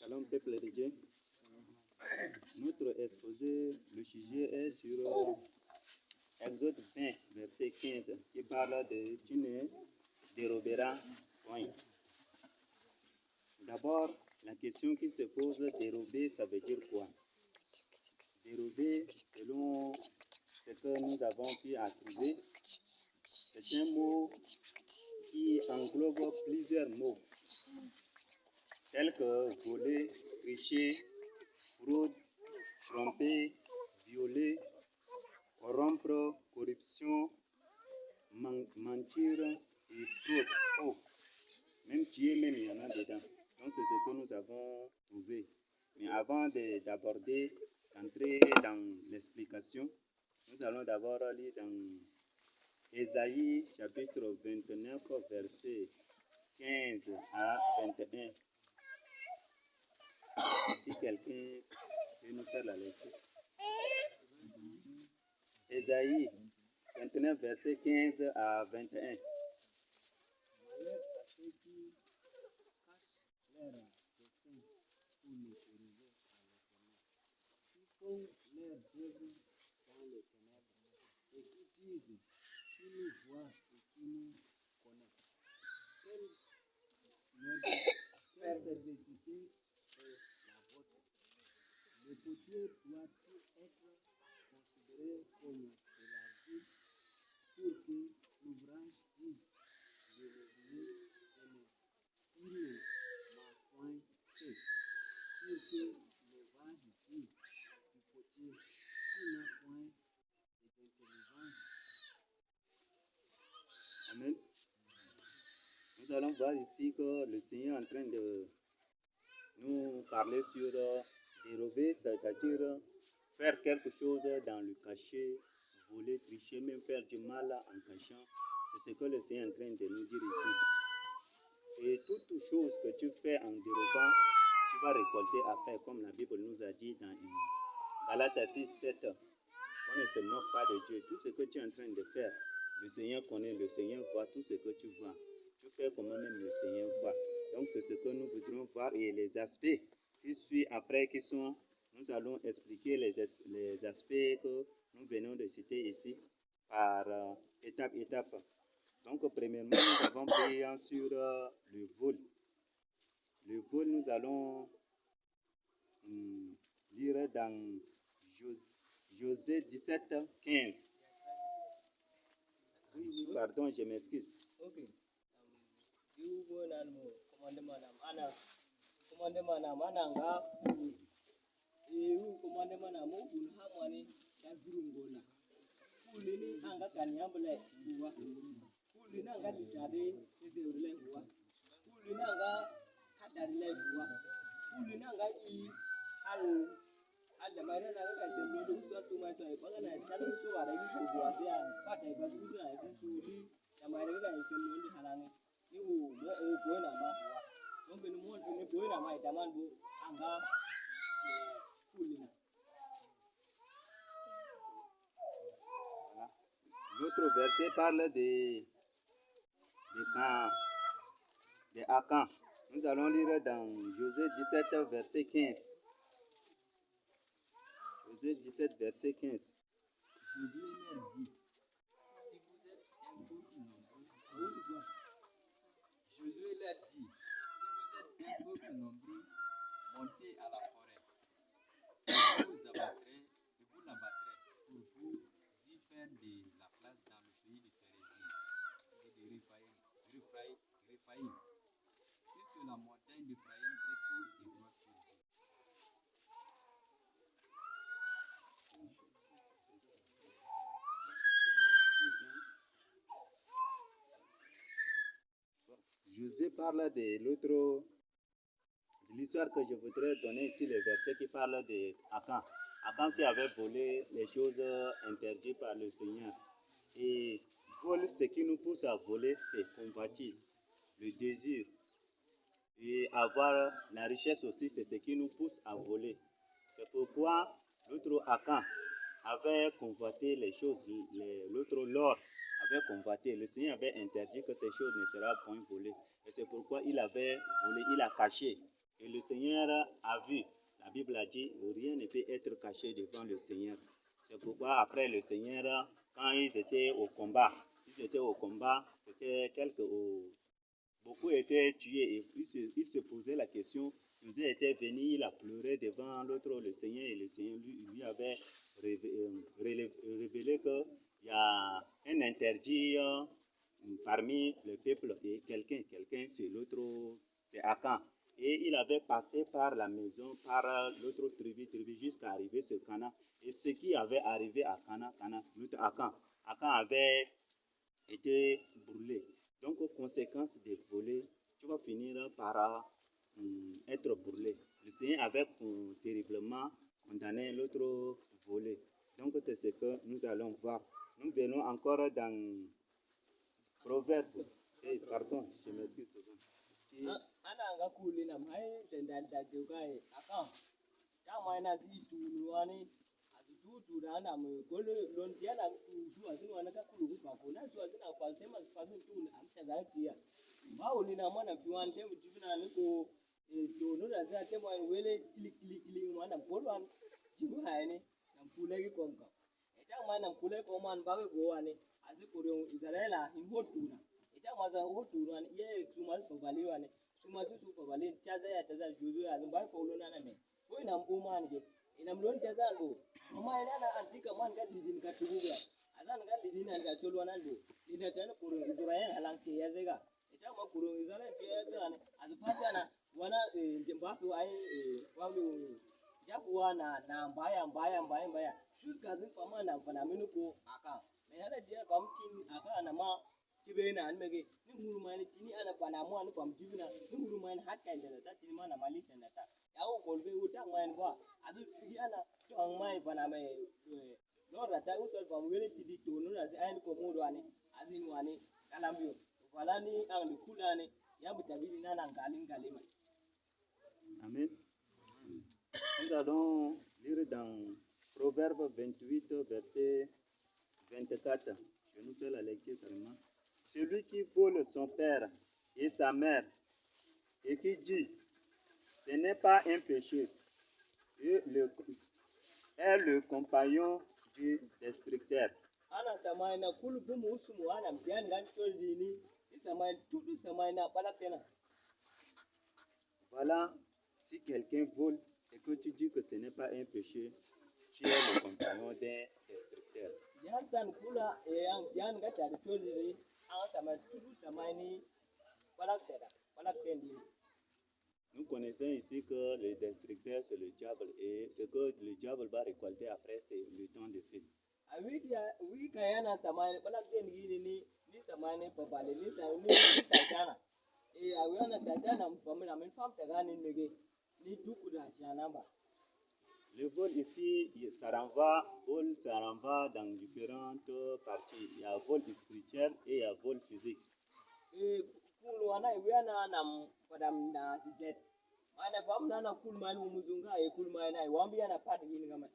Shalom, peuple de Dieu. Notre exposé, le sujet est sur Exode 20, verset 15, qui parle de « Tu ne déroberas point ». D'abord, la question qui se pose, dérober, ça veut dire quoi? Dérober, selon ce que nous avons pu trouver, c'est un mot qui englobe plusieurs mots, tels que voler, tricher, fraude, tromper, violer, corrompre, corruption, mentir et fraude. Oh, même tuer, même il y en a dedans. Donc c'est ce que nous avons trouvé. Mais avant d'entrer dans l'explication, nous allons d'abord lire dans Ésaïe chapitre 29, verset 15 à 21. Si quelqu'un peut nous faire la lecture. Ésaïe 29, verset 15 à 21. Leurs œuvres dans les ténèbres et qui disent qui nous voit et qui nous connaît. Quelle perversité est la vôtre? Le potier doit-il être considéré comme de l'argile pour que l'ouvrage dise je le voulais et il ne m'a point fait, pour que l'ouvrage dise du potier qui n'a point d'intelligence. Amen. Nous allons voir ici que le Seigneur est en train de nous parler sur dérober, c'est-à-dire faire quelque chose dans le cachet, voler, tricher, même faire du mal en cachant. C'est ce que le Seigneur est en train de nous dire ici. Et toute chose que tu fais en dérobant, tu vas récolter après, comme la Bible nous a dit dans Galates 6, 7. On ne se moque pas de Dieu. Tout ce que tu es en train de faire, le Seigneur connaît, le Seigneur voit tout ce que tu vois. Tu fais comment même le Seigneur voit. Donc c'est ce que nous voudrons voir et les aspects qui suivent après, qui sont, nous allons expliquer les aspects que nous venons de citer ici par étape. Donc premièrement, nous avons pris sur le vol. Le vol, nous allons lire dans Josué 17, 15. Oui, pardon, je m'excuse. Ok. Diugo nalmo commande manam ananga commande manam un hamani da birungola kulini anga kanyambule buwa kulini anga disade ezerule buwa kulini anga hadarle buwa kulini anga al jamana na ga sembe do so to ma to e banga na talo so ara yi ko buwa ya pata e ba du na e suli jamana ga sembe ndi halange ni mo o ko na ma buwa donc ni mo ni ko na ma itaman bu anga kulina. L'autre verset parle de Akan. Nous allons lire dans Josué 17, verset 15. Josué 17, verset 15. Josué leur dit, si vous êtes un peuple nombreux, montez à la forêt. Et vous l'abattrez pour vous y faire de la place dans le pays de Phérézien et de Réphaïm, puisque la montagne d'Éphraïm est trop étroite pour vous. Josué parle de l'histoire que je voudrais donner ici, le verset qui parle de Akan. Akan qui avait volé les choses interdites par le Seigneur. Et vol, ce qui nous pousse à voler, c'est convoitise, le désir. Et avoir la richesse aussi, c'est ce qui nous pousse à voler. C'est pourquoi l'autre Akan avait convoité les choses, l'autre l'or avait convoité. Le Seigneur avait interdit que ces choses ne seraient point volées. Et c'est pourquoi il avait volé, il a caché. Et le Seigneur a vu. La Bible a dit, rien ne peut être caché devant le Seigneur. C'est pourquoi après le Seigneur, quand ils étaient au combat, c'était beaucoup étaient tués et ils se posaient la question. Josué était venu, il a pleuré devant l'autre, le Seigneur, et le Seigneur lui avait révélé qu'il y a un interdit parmi le peuple et quelqu'un, c'est l'autre, c'est Akan. Et il avait passé par la maison, par l'autre tribu jusqu'à arriver sur Cana. Et ce qui avait arrivé à Akan avait été brûlé. Donc, aux conséquences des volets, tu vas finir par être brûlé. Le Seigneur avait terriblement condamné l'autre volet. Donc, c'est ce que nous allons voir. Nous venons encore dans Proverbe. Pardon, je m'excuse. Ana nga kuli na mai dan da kai aka ta mai na ti tu wani tu da na mu kolo lon dia na tu azin wana ka kulu ba ko na tu azin kwa sema kwa tu am ta ga tiya ba woni na mana fi wan te mu jibina ni ko to no da za te mai wele kili mana ko wan jibu ha ne na kule ki konka ta mai na kule ko man ba ko wani azi ko Israela in hotura ita maza hotura ne ye tumal ko baliwa ne suma tu ko bali chaza ya taza juzu ya ba ko lona na me ko ina mbuma ne ina mlon taza go kuma ina na antika man ga didin ka tuga azan ga didin an ga tolo nan do ina tan ko Israel halan ce ya zega ita ma ko Israel ce ya zega ne az fata na wana jamba su ai wawo jabuwa na baya shus ga zin fama na fana minu ko aka me hada dia kam kin aka na ma tibe na an mege ni huru mani tini ana fana mo an kam tibina ni huru mani hatta inda ta tini mana mali tanda ta ya o golbe uta mani ba adu fi ana to an mai fana mai lora ta usal fam wele tidi to no na ai ko mo do ani azin wani kalambio wala ni an kula ne ya butabili na nan galin galima. Amen. Nous allons lire dans Proverbe 28, verset 24. Je nous fais la lecture carrément. Celui qui vole son père et sa mère et qui dit, ce n'est pas un péché, est le compagnon du destructeur. Ana samai na kulu bu musu mu ana biyan gan tolli ni samai tudu samai na balakena. Voilà, si quelqu'un vole et que tu dis que ce n'est pas un péché, tu es le compagnon d'un destructeur. Yan san kula yan ga ta tolli ni an samai tudu samai ni balakena. Nous connaissons ici que le destructeur c'est le diable et ce que le diable va récolter après c'est le temps de fête. Oui kayana samai balakena ni samai babale ni satana. Et awiana satana mfamila mfam tagani nege ni duku da janamba. Le vol ici, ça renvoie dans différentes parties. Il y a vol spirituel et il y a vol physique. Et kulu wana iwiana na padam na sizet. Mana fam na kul manu muzunga e kul mana wambi ana pad yin gama.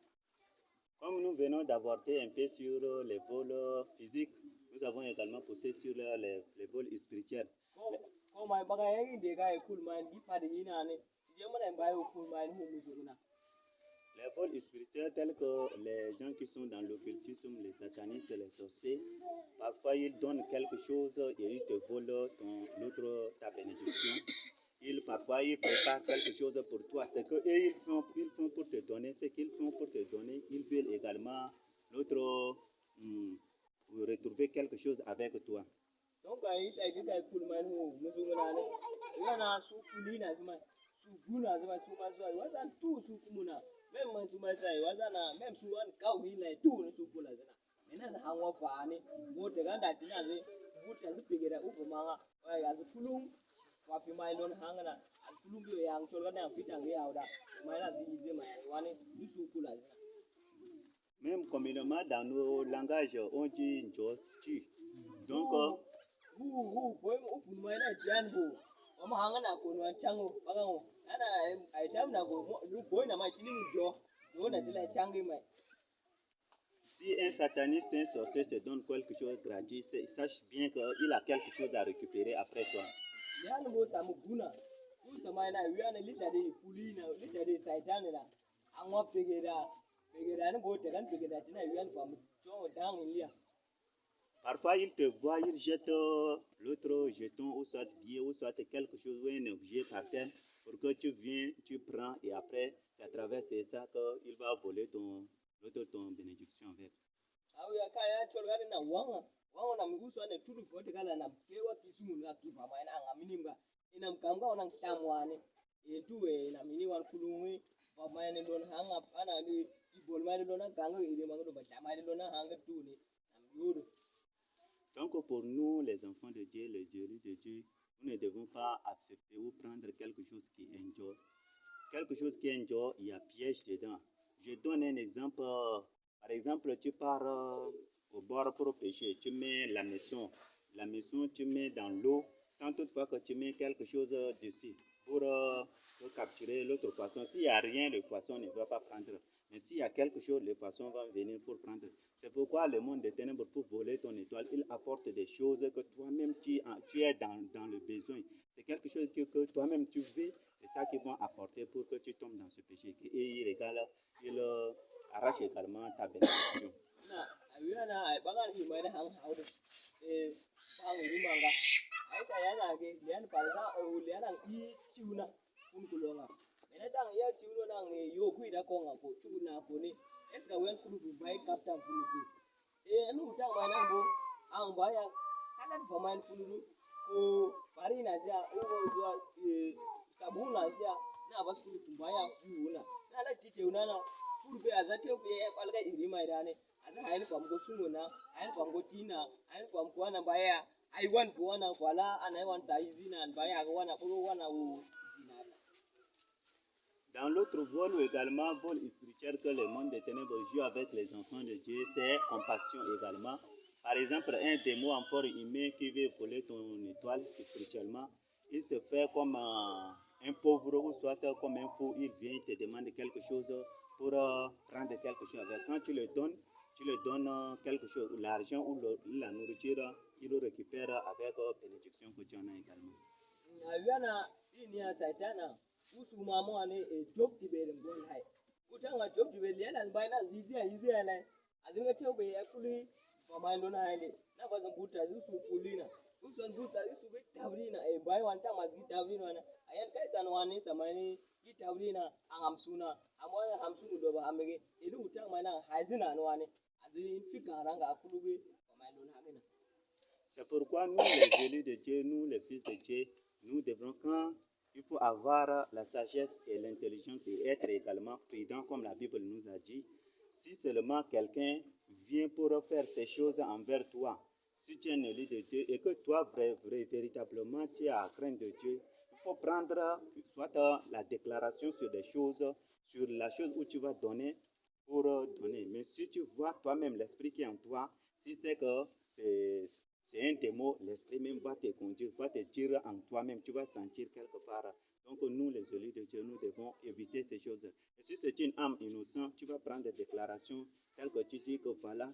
Comme nous venons d'aborder un peu sur les vols physiques, nous avons également poussé sur les vols spirituels. Ko mai baga yin de ga e kul man di pad yin ane. Je mana bayo kul man hu muzunga. Les vols spirituels tels que les gens qui sont dans l'occultisme, les satanistes, les sorciers, parfois ils donnent quelque chose et ils te volent ta bénédiction. Parfois ils préparent quelque chose pour toi. Ce qu'ils font pour te donner, ils veulent également retrouver quelque chose avec toi. Donc il a dit que kul man hu muzunga ne. Yana su fulina zuma su guna zuma su mazwa wazan tu su kumuna. Même su mazai wazana même su an kawi na tu ne su kula zana mena za hanwa fani mo te ganda tina ze buta zu pigera upo manga ya zu kulum wa fi mai lon hangana al kulum yo yang tol gana fita ngi awda mai na zi ze mai wani du su kula zana. Même communément dans nos langages on dit njos tu. Donc boy upu mai na jan bo o ma hangana ko no chango bagango ana ai tam na go lu boy na mai tini jo do na tila changi mai. Si un sataniste, un sorcier te donne quelque chose gratuit, sache bien qu'il a quelque chose à récupérer après toi. Yani bo samu guna Sama na wiana lita de kulina lita de saitana la angwa pegeda ni bote kan pegeda tina wiana kwa mchongo dang ilia. Parfois, ils te voient, ils jettent l'autre jeton ou soit billet ou soit quelque chose ou un objet par terre pour que tu viennes, tu prends et après, c'est à travers ça qu'il va voler ton bénédiction avec. Ah oui, kaya cholgari na wanga na mguso ane tulu kote kala na mkewa kisumu na kipa maana angaminimba ina mkanga ona kitamwane etuwe na mini wan kulungi pa maana don hanga ana ni ibol maana don kanga ile mango ba chama don hanga tuni na mguru. Donc pour nous, les enfants de Dieu, les Dieu de Dieu, nous ne devons pas accepter ou prendre quelque chose qui est injure. Quelque chose qui est injure, il y a piège dedans. Je donne un exemple. Par exemple, tu pars au bord pour pêcher, tu mets la maison tu mets dans l'eau, sans toutefois que tu mets quelque chose dessus pour capturer l'autre poisson. S'il n'y a rien, le poisson ne va pas prendre. Mais s'il y a quelque chose, le poisson va venir pour prendre. C'est pourquoi le monde des ténèbres, pour voler ton étoile, il apporte des choses que toi-même tu es dans le besoin. C'est quelque chose que toi-même tu veux, c'est ça qu'ils vont apporter pour que tu tombes dans ce péché. Et il arrache également ta bénédiction. Menetang ya ciulo nang yo kuida konga ko ciuna ko ni eska wen kulu bai kaptan kulu anu utang mana bo ang baya kalan pemain kulu ko bari na sia ugo zua sabuna sia na bas kulu baya kuuna na la tite unana kulu be azate be kwalga iri mai dane aza hayin kwam go sumuna hayin kwam go tina hayin kwam ko na baya ai wan ko na kwala anai wan sai zina baya go wana ko wana u. Dans l'autre vol également, vol spirituel que le monde des ténèbres joue avec les enfants de Dieu, c'est compassion également. Par exemple, un démon en forme humaine qui veut voler ton étoile spirituellement, il se fait comme un pauvre ou soit comme un fou, il vient te demander quelque chose pour prendre quelque chose avec. Quand tu le donnes quelque chose, l'argent ou la nourriture, il le récupère avec bénédiction que tu en as également. Usu mamo ane job tibele ngol hai utanga job tibele yana baina zizi ala azinga tebe akuli mama ndo na ande na baza buta usu kulina usu buta usu gitawrina e bai wanta mas gitawrina na ayan kai san wani samani gitawrina angamsuna amwana hamsunu do ba amege ilu utanga mana hazina no wani azin fikaranga akulubi mama ndo na agena. C'est pourquoi nous les élus de Dieu, nous les fils de Dieu, nous devrons quand il faut avoir la sagesse et l'intelligence et être également prudent comme la Bible nous a dit. Si seulement quelqu'un vient pour faire ces choses envers toi, si tu es un élu de Dieu et que toi véritablement tu as crainte de Dieu, il faut prendre soit la déclaration sur des choses, sur la chose où tu vas donner pour donner. Mais si tu vois toi-même l'esprit qui est en toi, si c'est que c'est un démon, l'esprit même va te conduire, va te dire en toi-même, tu vas sentir quelque part. Donc nous, les élus de Dieu, nous devons éviter ces choses. Et si c'est une âme innocente, tu vas prendre des déclarations telles que tu dis que voilà,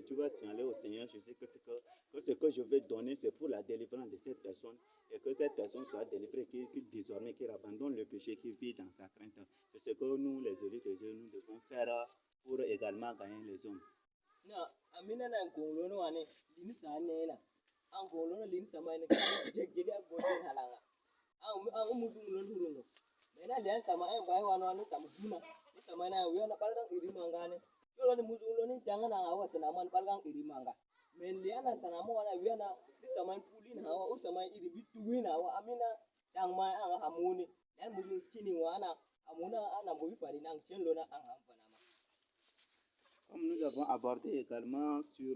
tu vas signaler au Seigneur, je sais que ce que je vais donner, c'est pour la délivrance de cette personne et que cette personne soit délivrée, désormais qu'il abandonne le péché, qui vit dans sa crainte. C'est ce que nous, les élus de Dieu, nous devons faire pour également gagner les hommes. Na amina na ngolono ane lini sanena an ngolono lini samane jegje abode halanga an musu ngolon hurungo mena lian sama ai bai wano ane samuna ni samana wiyo na kalgang iri mangane yolo ni musu ngolon janga na awa sanaman kalgang iri manga men liana sanamo wana wiyo na ni saman pulin hawa u saman iri bituwin hawa amina dang mai an hamuni lian musu chini wana amuna ana bobi pari nang chenlo na an hampa. Comme nous avons abordé également sur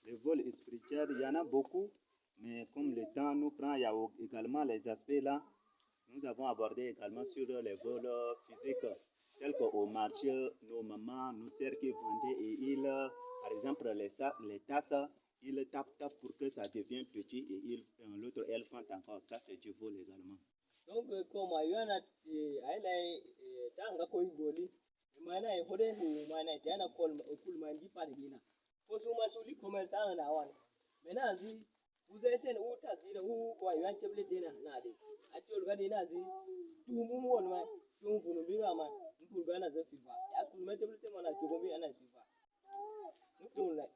les vols spirituels, il y en a beaucoup, mais comme le temps nous prend, il y a également les aspects là. Nous avons abordé également sur les vols physiques, tels qu'au marché, nos mamans, nos sœurs qui vendaient et ils, par exemple, les tasses, ils tapent pour que ça devienne petit et l'autre elle font encore. Ça, c'est du vol également. Donc, comme il y en a, mana e hode hu mana tana kol mandi pargina ko su masuli kuma ta na wani mena zi uzeten uta zira hu wa yan cheble dena na de a ce ka di na zi tumu mo ma tumu bunu bi ga ma mpur ga na za fifa ya ku me te mana tumu bi ana fifa mutum la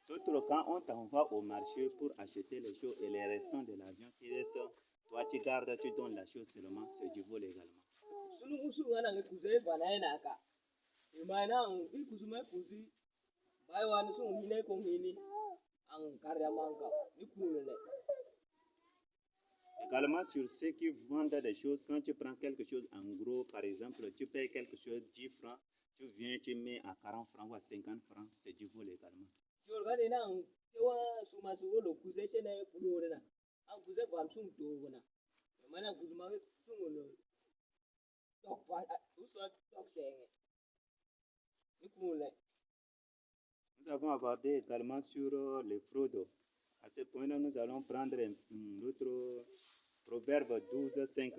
D'autres, quand on t'envoie au marché pour acheter les choses et les restants de l'argent qui reste, toi tu gardes, tu donnes la chose seulement, c'est du vol également. sunu usu ana ngi kuzai bana yana ka imana i kuzume kuzi bai wani sun hine ko hini an karya manka ni kunule Également sur ceux qui vendent des choses, quand tu prends quelque chose en gros, par exemple, tu payes quelque chose 10 francs, tu viens, tu mets à 40 francs ou à 50 francs, c'est du vol également. jor ga dina tewa suma su lo kuzai shene kulore na an kuzai ban sun to gona mana kuzuma sun lo tok fa uso tok shenge ni kunule. Nous avons abordé également sur les fraudes. À ce point-là, nous allons prendre l'autre proverbe 12:5.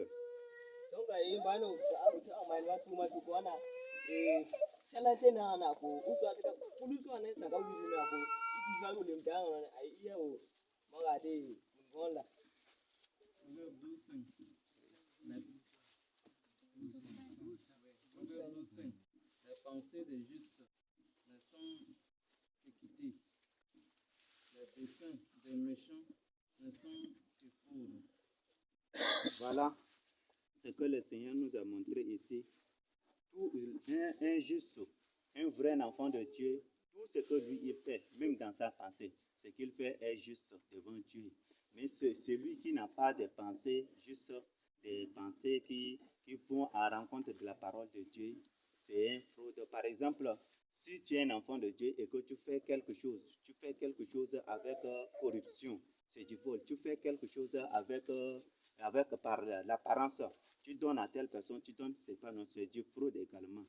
Donc, il va nous faire suma tu kwana chalate na ko uso atika kuluso ane saka wili na ko ikuza lo le mtanga na ai iya o maga de ngola Proverbe 12:5. Proverbe 12:5. Les pensées des justes ne sont qu'équité. Les desseins des méchants ne sont que foudre. Voilà ce que le Seigneur nous a montré ici. Tout un juste, un vrai enfant de Dieu, tout ce que lui il fait, même dans sa pensée, ce qu'il fait est juste devant Dieu. Mais celui qui n'a pas de pensée juste, des pensées qui vont à la rencontre de la parole de Dieu, c'est un fraude. Par exemple, si tu es un enfant de Dieu et que tu fais quelque chose avec corruption, c'est du vol. Tu fais quelque chose avec par l'apparence, tu donnes à telle personne, tu donnes, c'est pas non, c'est du fraude également.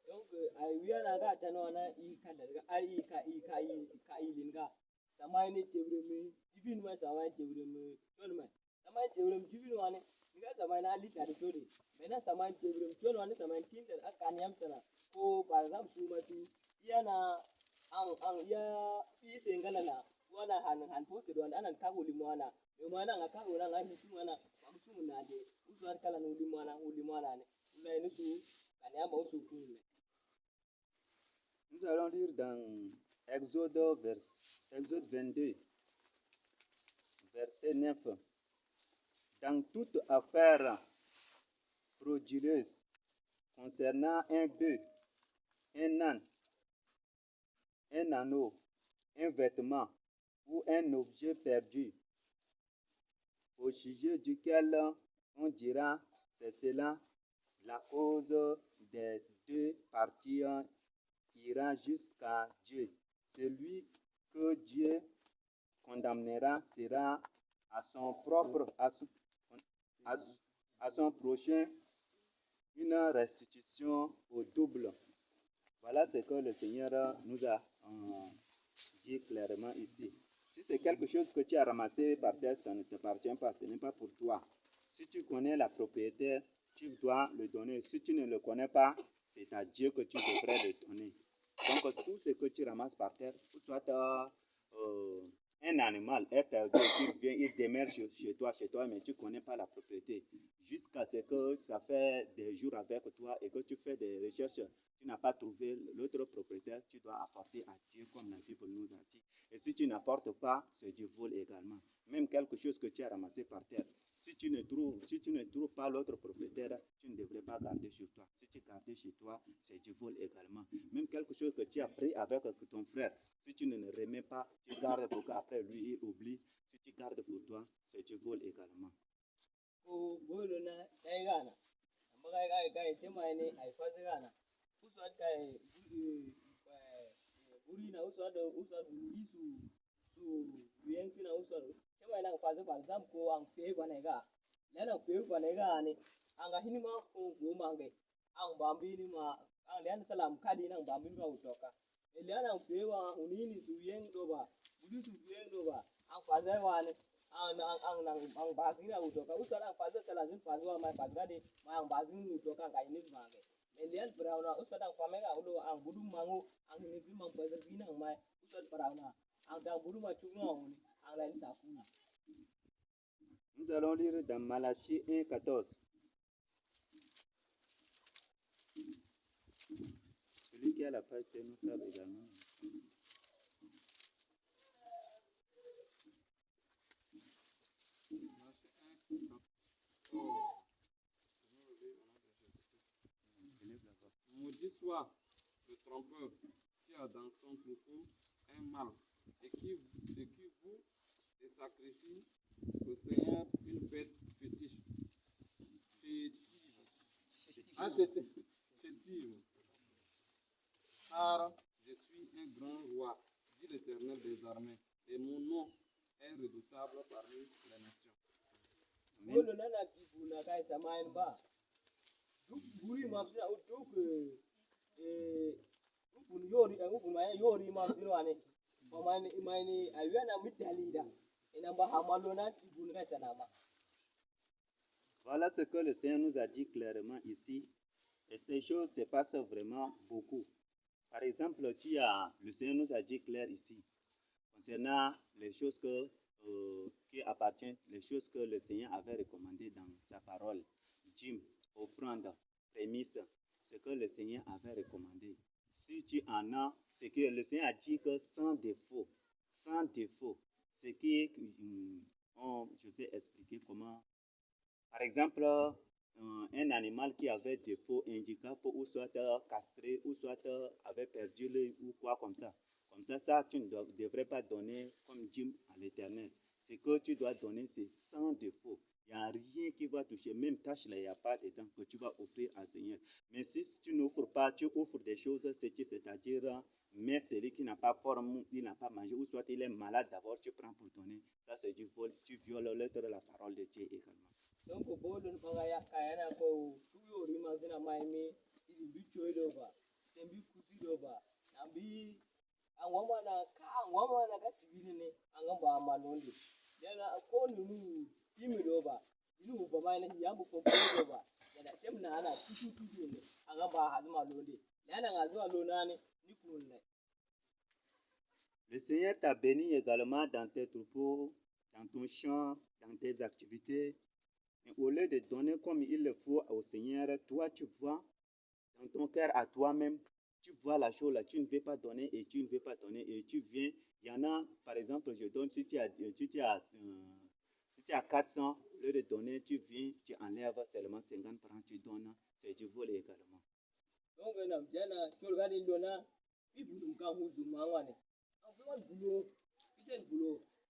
donc ai wiya na ga tano na I kada ga ai ka linga samai ne tebre me divin ma samai tebre me ton ma samai tebre me divin wane nga samai na ali tare tori mena samai tebre me ton wane samai tinda akan yam tana ko par exemple suma tu yana an ya fi sengala na wana han poste do anan kago limwana e mana nga kago na nga hisu mana bagsu na de uswar kala no limwana ne ulai ne su kan ya ba su kunle. Nous allons lire dans Exode 22, verset 9. Dans toute affaire frauduleuse concernant un bœuf, un âne, un anneau, un vêtement ou un objet perdu, au sujet duquel on dira c'est cela, la cause des deux parties ira jusqu'à Dieu. Celui que Dieu condamnera sera à son prochain une restitution au double. Voilà ce que le Seigneur nous a dit clairement ici. Si c'est quelque chose que tu as ramassé par terre, ça ne t'appartient pas, ce n'est pas pour toi. Si tu connais la propriétaire, tu dois le donner. Si tu ne le connais pas, c'est à Dieu que tu devrais le donner. Donc tout ce que tu ramasses par terre, soit un animal est perdu, il vient, il demeure chez toi, mais tu ne connais pas la propriété. Jusqu'à ce que ça fait des jours avec toi et que tu fais des recherches, tu n'as pas trouvé l'autre propriétaire, tu dois apporter à Dieu comme la Bible nous a dit. Et si tu n'apportes pas, c'est du vol également. Même quelque chose que tu as ramassé par terre, si tu ne trouves pas l'autre propriétaire, tu ne devrais pas garder chez toi. Si tu gardes chez toi, c'est du vol également. Même quelque chose que tu as pris avec ton frère, si tu ne le remets pas, tu gardes pour qu'après lui il oublie. Si tu gardes pour toi, c'est du vol également. Ko bolo na dai gana amma ga te mai ne ai fazi gana uswa kai uri na uswa buri su biyan kina uswa te mai na fazi par exemple ko an fe bane ga lana fe bane ga ne an ga hinima ko go mange an bambi ni ma an lana salam kadi nan bambi ba utoka lana fe wa unini su yen do ba buri su yen do ba an fazi wa ne ang bazin na utoka usara faza salazin fazwa mai fazgade ma ang bazin utoka ga inis mage elian brauna usara famega ulo ang budu mangu ang inis mang fazgina mai usara brauna ang da budu ma chunga oni ang lain sakuna. Nous allons lire dans Malachie 1, 14. Celui qui a la page peut nous faire également. Maudit soit le trompeur qui a dans son troupeau un mâle et qui voue et sacrifie au Seigneur une bête fétiche. Chétive. Car je suis un grand roi, dit l'Éternel des armées, et mon nom est redoutable parmi les nations. Golo nana kibuna kai samain ba. Duk guri mafsina duk ukun yori mafsina wane. Pamani imani ayana mitalida. Ina ba hamalona kibuna kai sanama. Voilà ce que le Seigneur nous a dit clairement ici. Et ces choses se passent vraiment beaucoup. Par exemple, le Seigneur nous a dit clair ici, concernant les choses qui appartiennent, les choses que le Seigneur avait recommandées dans sa parole. Dîme, offrande, prémisse, ce que le Seigneur avait recommandé. Si tu en as, ce que le Seigneur a dit que sans défaut, ce qui, je vais expliquer comment. Par exemple, un animal qui avait défaut, handicap, ou soit castré, ou soit avait perdu l'œil, ou quoi comme ça. Comme ça, tu ne devrais pas donner comme dîme à l'Éternel. Ce que tu dois donner, c'est sans défaut. Il n'y a rien qui va toucher, même tâche là, il n'y a pas dedans que tu vas offrir à Seigneur. Mais si tu n'offres pas, tu offres des choses, c'est-à-dire, mais celui qui n'a pas forme, il n'a pas mangé, ou soit il est malade d'abord, tu prends pour donner. Ça, c'est du vol, tu violes la parole de Dieu également. Donc bolon pangaya kayana ko tuyori mafsina maimi ibi choido ba. Tembi kusido ba. Nambi angwama na ka tibini ne angamba malondi. Yana ko nunu timido ba. Inu ba mai na yambu ko bodo ba. Yana temna ana tutu ne angamba hazma londi. Yana ngazwa lonane ni kunne. Le Seigneur t'a béni également dans tes troupeaux, dans ton champ, dans tes activités. Et au lieu de donner comme il le faut au Seigneur, toi tu vois dans ton cœur à toi-même, tu vois la chose là, tu ne veux pas donner et tu ne veux pas donner et tu viens. Il y en a, par exemple, je donne, si tu as 400, au lieu de donner, tu viens, tu enlèves seulement 50 francs, tu donnes, c'est du vol également. Donc yana cholgadi dona ibulu kamuzu mangwane. Angwan bulo.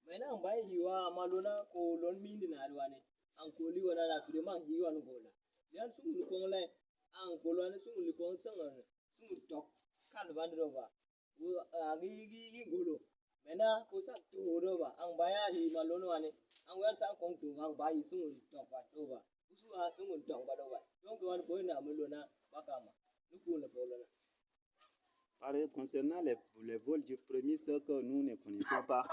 Mena mbai hiwa malona ko lon mindi na alwane. Ankoli wana na tulema hiwa ngola. Yan sungu kongle ankola ne sungu likon sanga sungu tok kan bandroba. Agi golo. Mena ko sa toroba ang baya hi malono wane. Ang wan sa kong tu ang bayi sungu tok ba toba. Usu sungu tok ba doba. Donc wan boy na melona bakama. Concernant les vols du premier, ce que nous ne connaissons pas,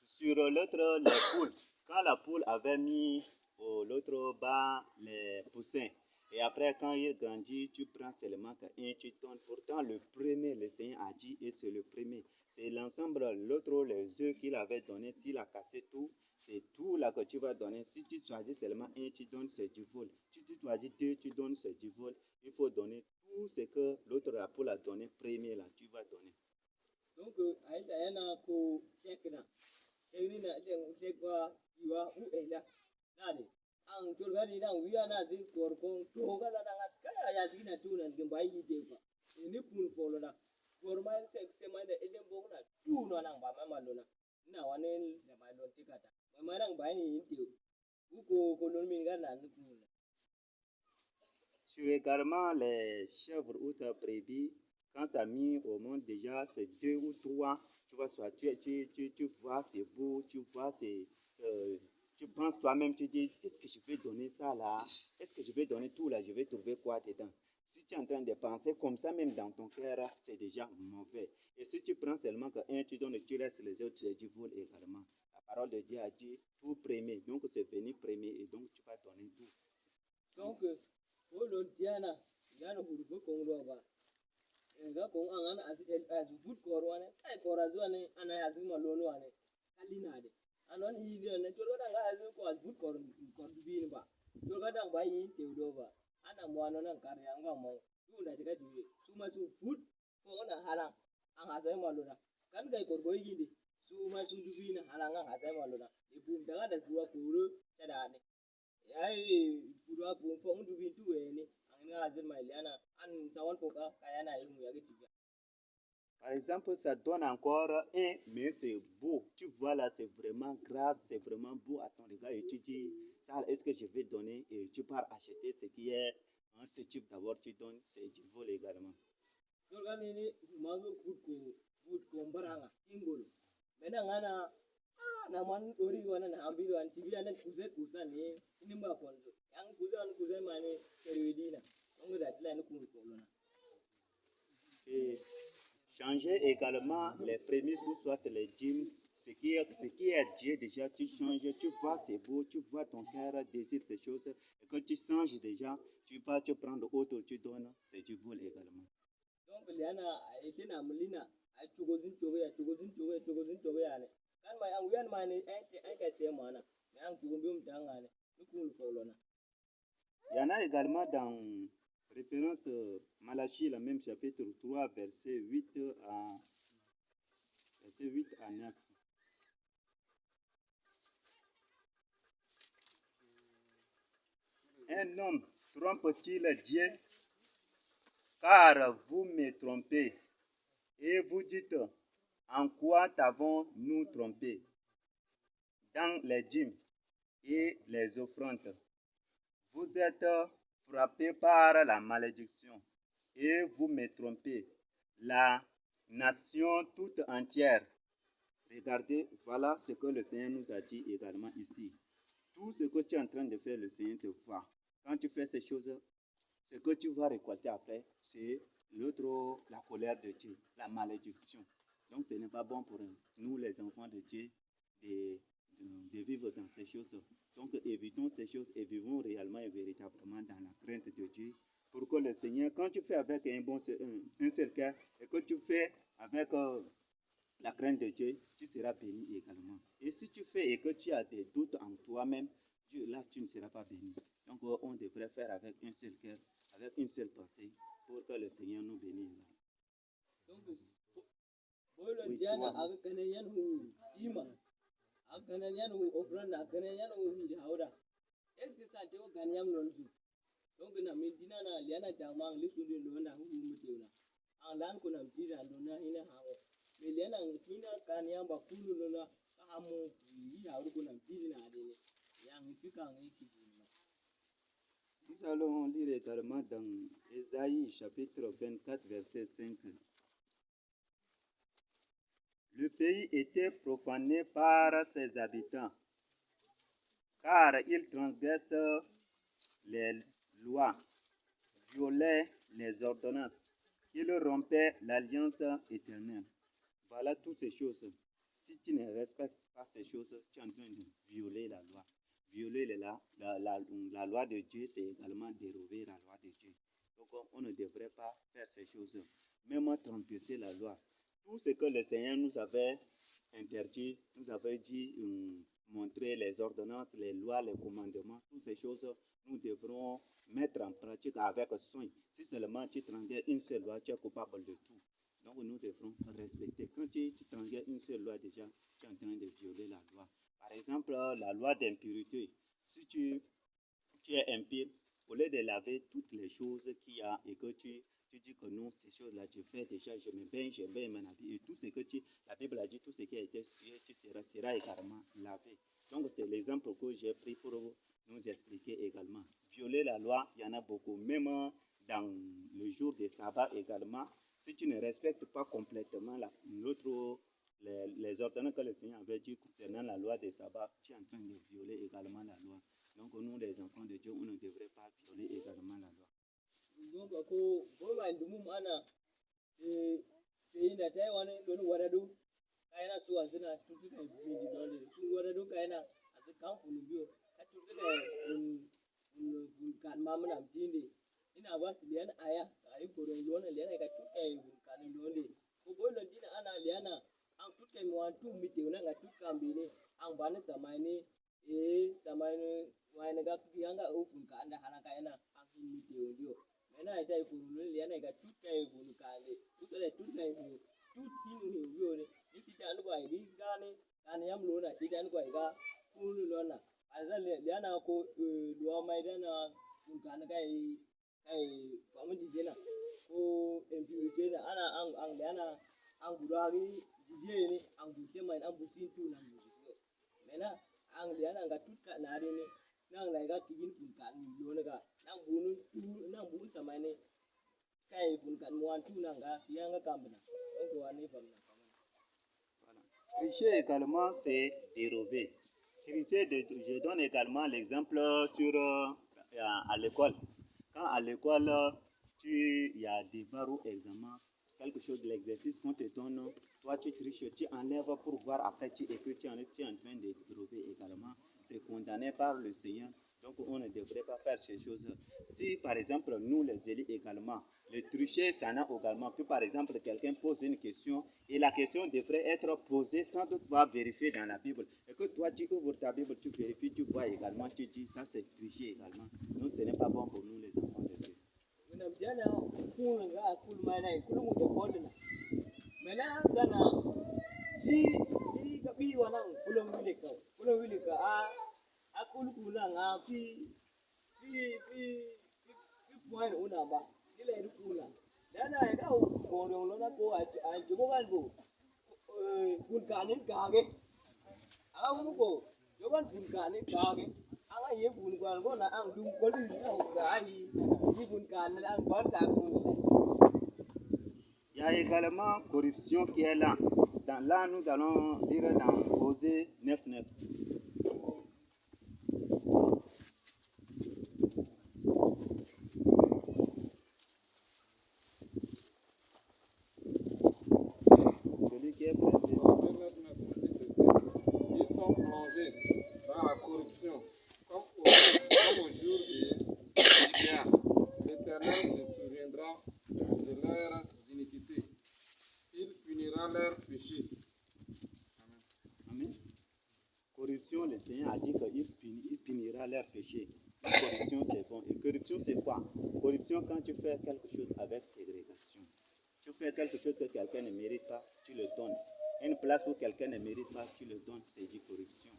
sur l'autre, les poules, quand la poule avait mis l'autre bas les poussins, et après quand il grandit, tu prends seulement un, tu donnes. Pourtant, le premier, le Seigneur a dit, et c'est le premier. C'est l'ensemble, l'autre, les œufs qu'il avait donné, s'il a cassé tout, c'est tout là que tu vas donner. Si tu choisis seulement un, tu donnes, c'est du vol. Si tu choisis deux, tu donnes, c'est du vol. Il faut donner tout ce que l'autre poule a donné premier là, tu vas donner. Donc, aïda yana ko chekna. Chekna chekwa iwa u ela. Nani? Ang tulgadi na wiya na zin korkong toga na ngat kaya ya zina tunan gembai yideva. Ini kun polo na. Gorma se manda eden bogna tu no nang ba malona. Na wanen na malon tikata. Mamarang ba ni intiu. Uko kolon minga na nukuna. Sur également les chèvres ou ta brebis, quand ça a mis au monde déjà, c'est 2 ou 3, tu vois, soit tu vois, c'est beau, tu vois, tu penses toi-même, tu dis, qu'est-ce que je vais donner ça là? Est-ce que je vais donner tout là? Je vais trouver quoi dedans? Si tu es en train de penser comme ça, même dans ton cœur, c'est déjà mauvais. Et si tu prends seulement que un, tu donnes et tu laisses les autres, c'est du vol également. La parole de Dieu a dit tout premier, donc c'est venu premier et donc tu vas donner tout. Donc, Olo Diana, Diana Huruko Kongrova. Nga kong angan as food korwane, ay korazwane, ana yazima lono ane, kalinade. anon yi ne to da ga azu ko but kor bi ba to ga dan ba yi te do ba ana mo anon nan kar ya ga mo du na ga du su ma su but ko na hala an ha sai ma lura kan ga kor go yi su ma su du bi na hala an ha sai ma lura e bu da ga da duwa ko ro ta da ne ai buwa bu ko du bi tu ne an ga azin mai lana an sawan ko ka yana yi mu ya ga tiga. Par exemple, ça donne encore un, mais c'est beau. Tu vois là, c'est vraiment grave, c'est vraiment beau à ton regard. Et tu dis, ça, est-ce que je vais donner? Et tu pars acheter ce qui est un ce type d'abord, tu donnes, c'est du vol également. Yorga mini mago food ko mbaranga ingolo. Mena ngana na man ori wana na ambido an tibia na kuze ne nimba konzo. Yang kuze mane periodina. Ongo da tla ni kunu kolona. Et changer également les prémices ou soit les dîmes. Ce qui est Dieu déjà, tu changes, tu vois c'est beau, tu vois ton cœur désire ces choses. Et quand tu changes déjà, tu vas te prendre autre, tu donnes, c'est du vol également. Donc liana ite na mulina a chugozin choge ya ne. Kan mai an wiyan mane en ka se mana. Me an chugumbi mtanga ne. Ni kunu kolona. Il y en a également dans référence Malachie, la même chapitre 3, verset 8 à 9. Un homme trompe-t-il Dieu? Car vous me trompez. Et vous dites, en quoi t'avons-nous trompé? Dans les dîmes et les offrandes. Vous êtes frappés par la malédiction et vous me trompez. La nation toute entière. Regardez, voilà ce que le Seigneur nous a dit également ici. Tout ce que tu es en train de faire, le Seigneur te voit. Quand tu fais ces choses, ce que tu vas récolter après, c'est la colère de Dieu, la malédiction. Donc ce n'est pas bon pour nous, les enfants de Dieu, de vivre dans ces choses. Donc évitons ces choses et vivons réellement et véritablement dans la crainte de Dieu. Pour que le Seigneur, quand tu fais avec un seul cœur et que tu fais avec la crainte de Dieu, tu seras béni également. Et si tu fais et que tu as des doutes en toi-même, là, tu ne seras pas béni. Donc, on devrait faire avec un seul cœur, avec une seule pensée, pour que le Seigneur nous bénisse. Donc, bolo diana aga kanayan hu ima. Aga kanayan hu ofranda, aga kanayan hu hidi hauda. Est-ce que ça te o ganyam nonzu? Donc, na medina na liana damang lisunde lona hu mutuna. Ang lan ko na mtira ndona hina hawo. Meliana hina kanyam ba kulu lona kahamu yi hauda ko na mtira na adene. Yang fika ngi kibuna. Nous allons lire également dans Ésaïe chapitre 24, verset 5. Le pays était profané par ses habitants, car ils transgressent les lois, violaient les ordonnances, ils rompaient l'alliance éternelle. Voilà toutes ces choses. Si tu ne respectes pas ces choses, tu es en train de violer la loi. Violer la loi de Dieu, c'est également dérober la loi de Dieu. Donc on ne devrait pas faire ces choses. Même transgresser la loi. Tout ce que le Seigneur nous avait interdit, nous avait dit, montrer les ordonnances, les lois, les commandements, toutes ces choses, nous devrons mettre en pratique avec soin. Si seulement tu transgresses une seule loi, tu es coupable de tout. Donc nous devrons respecter. Quand tu transgresses une seule loi déjà, tu es en train de violer la loi. Par exemple, la loi d'impurité. Si tu es impur, au lieu de laver toutes les choses qu'il y a et que tu dis que non, ces choses-là, je fais déjà, je me baigne, je baigne mon habit. Et tout ce que la Bible a dit, tout ce qui a été sué, tu sera également lavé. Donc c'est l'exemple que j'ai pris pour nous expliquer également. Violer la loi, il y en a beaucoup. Même dans le jour des sabbats également, si tu ne respectes pas complètement les ordonnances que le Seigneur avait dit concernant la loi des sabbats, tu es en train de violer également la loi. Donc nous, les enfants de Dieu, on ne devrait pas violer également la loi. Donc ako boma ndumum ana inda tai wani don waradu kaina su azina tuki kai bindi don su waradu kaina azu kan kunu biyo ka tuki kai kan mamuna mtindi ina ba su liyan aya ayi koron lona liyan ka tuki kai kan donde ko bolon dina ana liana an tuki kai mu antu mite una ga tuki kan bine ang bani samaini samaini wani ga kiyanga ukun ka anda haraka ena ang himite ondio mena ita ikunu liana ga tutka ikunu kale utale tutka ikunu tut hinu hiyo ne iti anu kwa idi gane kan yam lona iti anu kwa iga kunu lona aza liana ko luwa maidana kun kan kai pamudi jena ko impurity na ana ang liana ang budari jije ni ang bute mai ang busin tu na bujo mena ang liana ga tutka na ne nang lai ga kijin kun kan lo ne ga nang bunu tu nang bunu sama ne kai kun kan muan tu nang ga yang ga kambna donc wani famna Tricher également, c'est dérober. Tricher, je donne également l'exemple sur à l'école. Quand à l'école, il y a des barreaux examen, quelque chose de l'exercice qu'on te donne, toi tu triches, tu enlèves pour voir après tu écris, tu es en train de dérober également. C'est condamné par le Seigneur. Donc on ne devrait pas faire ces choses. Si par exemple nous les élus également, le tricher ça n'a également que par exemple quelqu'un pose une question et la question devrait être posée sans doute pas vérifier dans la Bible. Et que toi tu ouvres ta Bible, tu vérifies, tu vois également, tu dis ça c'est tricher également. Donc ce n'est pas bon pour nous les enfants de Dieu. Akul kuna nga fi point una ba ile kuna dana ga ko lo na ko a jibo ban bo kun kanin kage aga mu ko joban kun kanin kage aga ye kun kwan go na ang dum ko li na ga ai ni kun kanin ang ban ta kun. Il y a également corruption qui est là. Là nous allons lire dans Osée 9:9. Corruption, le Seigneur a dit qu'il punira leurs péchés. Corruption, c'est bon. Et corruption, c'est quoi? Corruption, quand tu fais quelque chose avec ségrégation. Tu fais quelque chose que quelqu'un ne mérite pas, tu le donnes. Une place où quelqu'un ne mérite pas, tu le donnes, c'est dit corruption.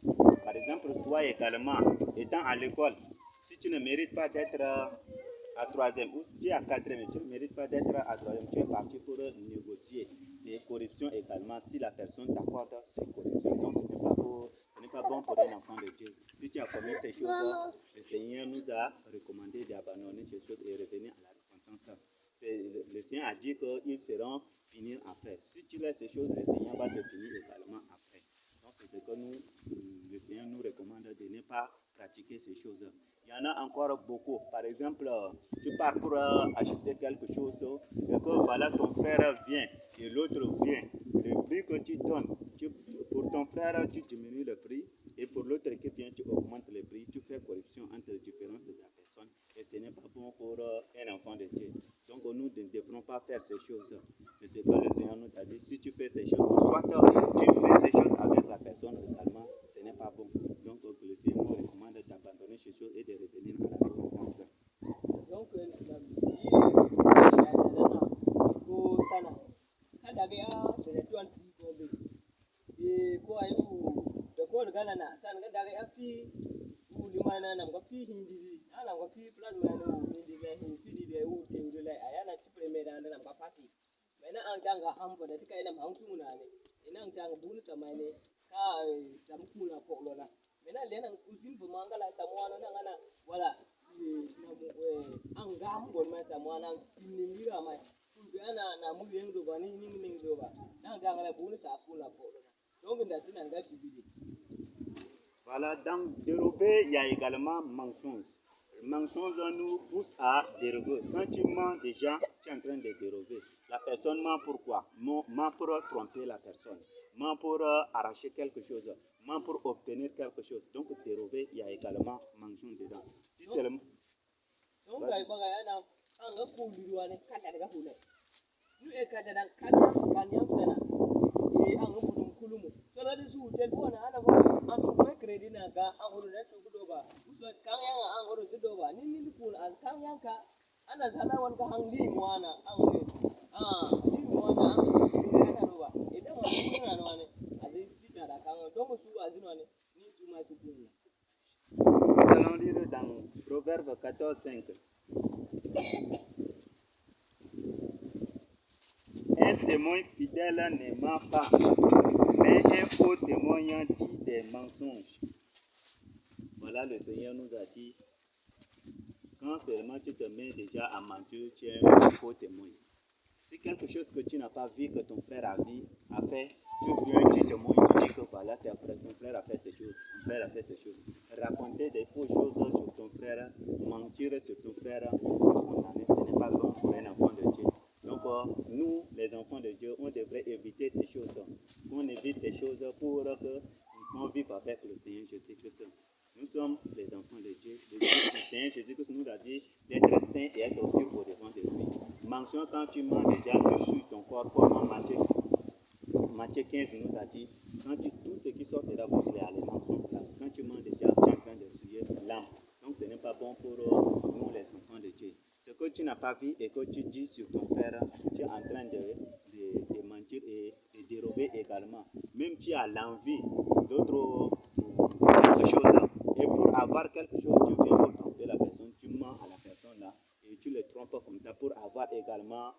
Par exemple, toi également, étant à l'école, si tu ne mérites pas d'être à troisième, ou tu es à quatrième, tu ne mérites pas d'être à troisième, tu es parti pour négocier. C'est corruption également. Si la personne t'accorde, c'est corruption. Donc ce n'est pas bon pour un enfant de Dieu. Si tu as commis ces choses, le Seigneur nous a recommandé d'abandonner ces choses et revenir à la repentance. Le Seigneur a dit qu'ils seront finis après. Si tu laisses ces choses, le Seigneur va te punir également après. Donc c'est ce que le Seigneur nous recommande de ne pas pratiquer ces choses. Il y en a encore beaucoup. Par exemple, tu pars pour acheter quelque chose et que voilà ton frère vient et l'autre vient. Le prix que tu donnes, pour ton frère, tu diminues le prix et pour l'autre qui vient, tu augmentes le prix. Tu fais corruption entre les différences de la personne et ce n'est pas bon pour un enfant de Dieu. Donc nous ne devrons pas faire ces choses. C'est ce que le Seigneur nous a dit. Si tu fais ces choses, soit tu fais ces choses avec la personne également, ce n'est pas bon. Donc le Seigneur nous recommande d'abandonner ces choses et de revenir à la repentance. Donc ko ay da ko gana na san ga daga afi limana nan ga fi hindi ana ga fi plus mana hindi ga hindi da u te u lai ayana ci premier da nan ga fati mena an danga hambo da tika ina hanku na ne ina an danga bunu samane ka da mu na ko lona mena le nan kuzin bu mangala samwana nan ana wala an ga hambo ma samwana ni mira mai ku ana na mu yendo ba ni do ba nan danga la bunu sa ko la ko lona. Voilà, dans dérober, il y a également mensonge. Le mensonge nous pousse à dérober. Quand tu mens déjà, tu es en train de dérober. La personne ment pourquoi? Ment pour tromper la personne. Ment pour arracher quelque chose. Ment pour obtenir quelque chose. Donc dérober, il y a également mensonge dedans. Si c'est le... kulumu so la su telefona ana ba an to me credit na ga an horo da to gudo ba so kan yan an horo gudo ba ni kun an kan yan ka ana zala wan ka hang li mwana an ne li mwana an ana ba idan wani kuna no ne azai tita da kan don su azino ne ni su ma su kun Nous allons lire dans Proverbe 14, 5. Un témoin fidèle ne ment pas, mais un faux témoignant dit des mensonges. Voilà, le Seigneur nous a dit, quand seulement tu te mets déjà à mentir, tu es un faux témoin. Si quelque chose que tu n'as pas vu, que ton frère a fait, tu viens, tu témoignes, tu dis que voilà, ton frère a fait ces choses, ton frère a fait ces choses. Raconter des fausses choses sur ton frère, mentir sur ton frère, se condamner, ce n'est pas bon pour un enfant de Dieu. Donc, nous, les enfants de Dieu, on devrait éviter ces choses. On évite ces choses pour qu'on vive avec le Seigneur Jésus-Christ. Nous sommes les enfants de Dieu. Le Seigneur Jésus-Christ nous a dit d'être saints et être purs au devant de lui. Mention quand tu mens déjà, tu chutes ton corps, comme Matthieu 15 nous a dit, quand tout ce qui sort de la bouche, les mensonges là. Quand tu mens déjà, tu es en train de souiller l'âme. Donc ce n'est pas bon pour nous les enfants de Dieu. Ce que tu n'as pas vu et que tu dis sur ton frère, tu es en train de mentir et de dérober également. Même tu as l'envie d'autre quelque chose. Et pour avoir quelque chose, tu viens pour tromper la personne, tu mens à la personne là et tu le trompes comme ça pour avoir également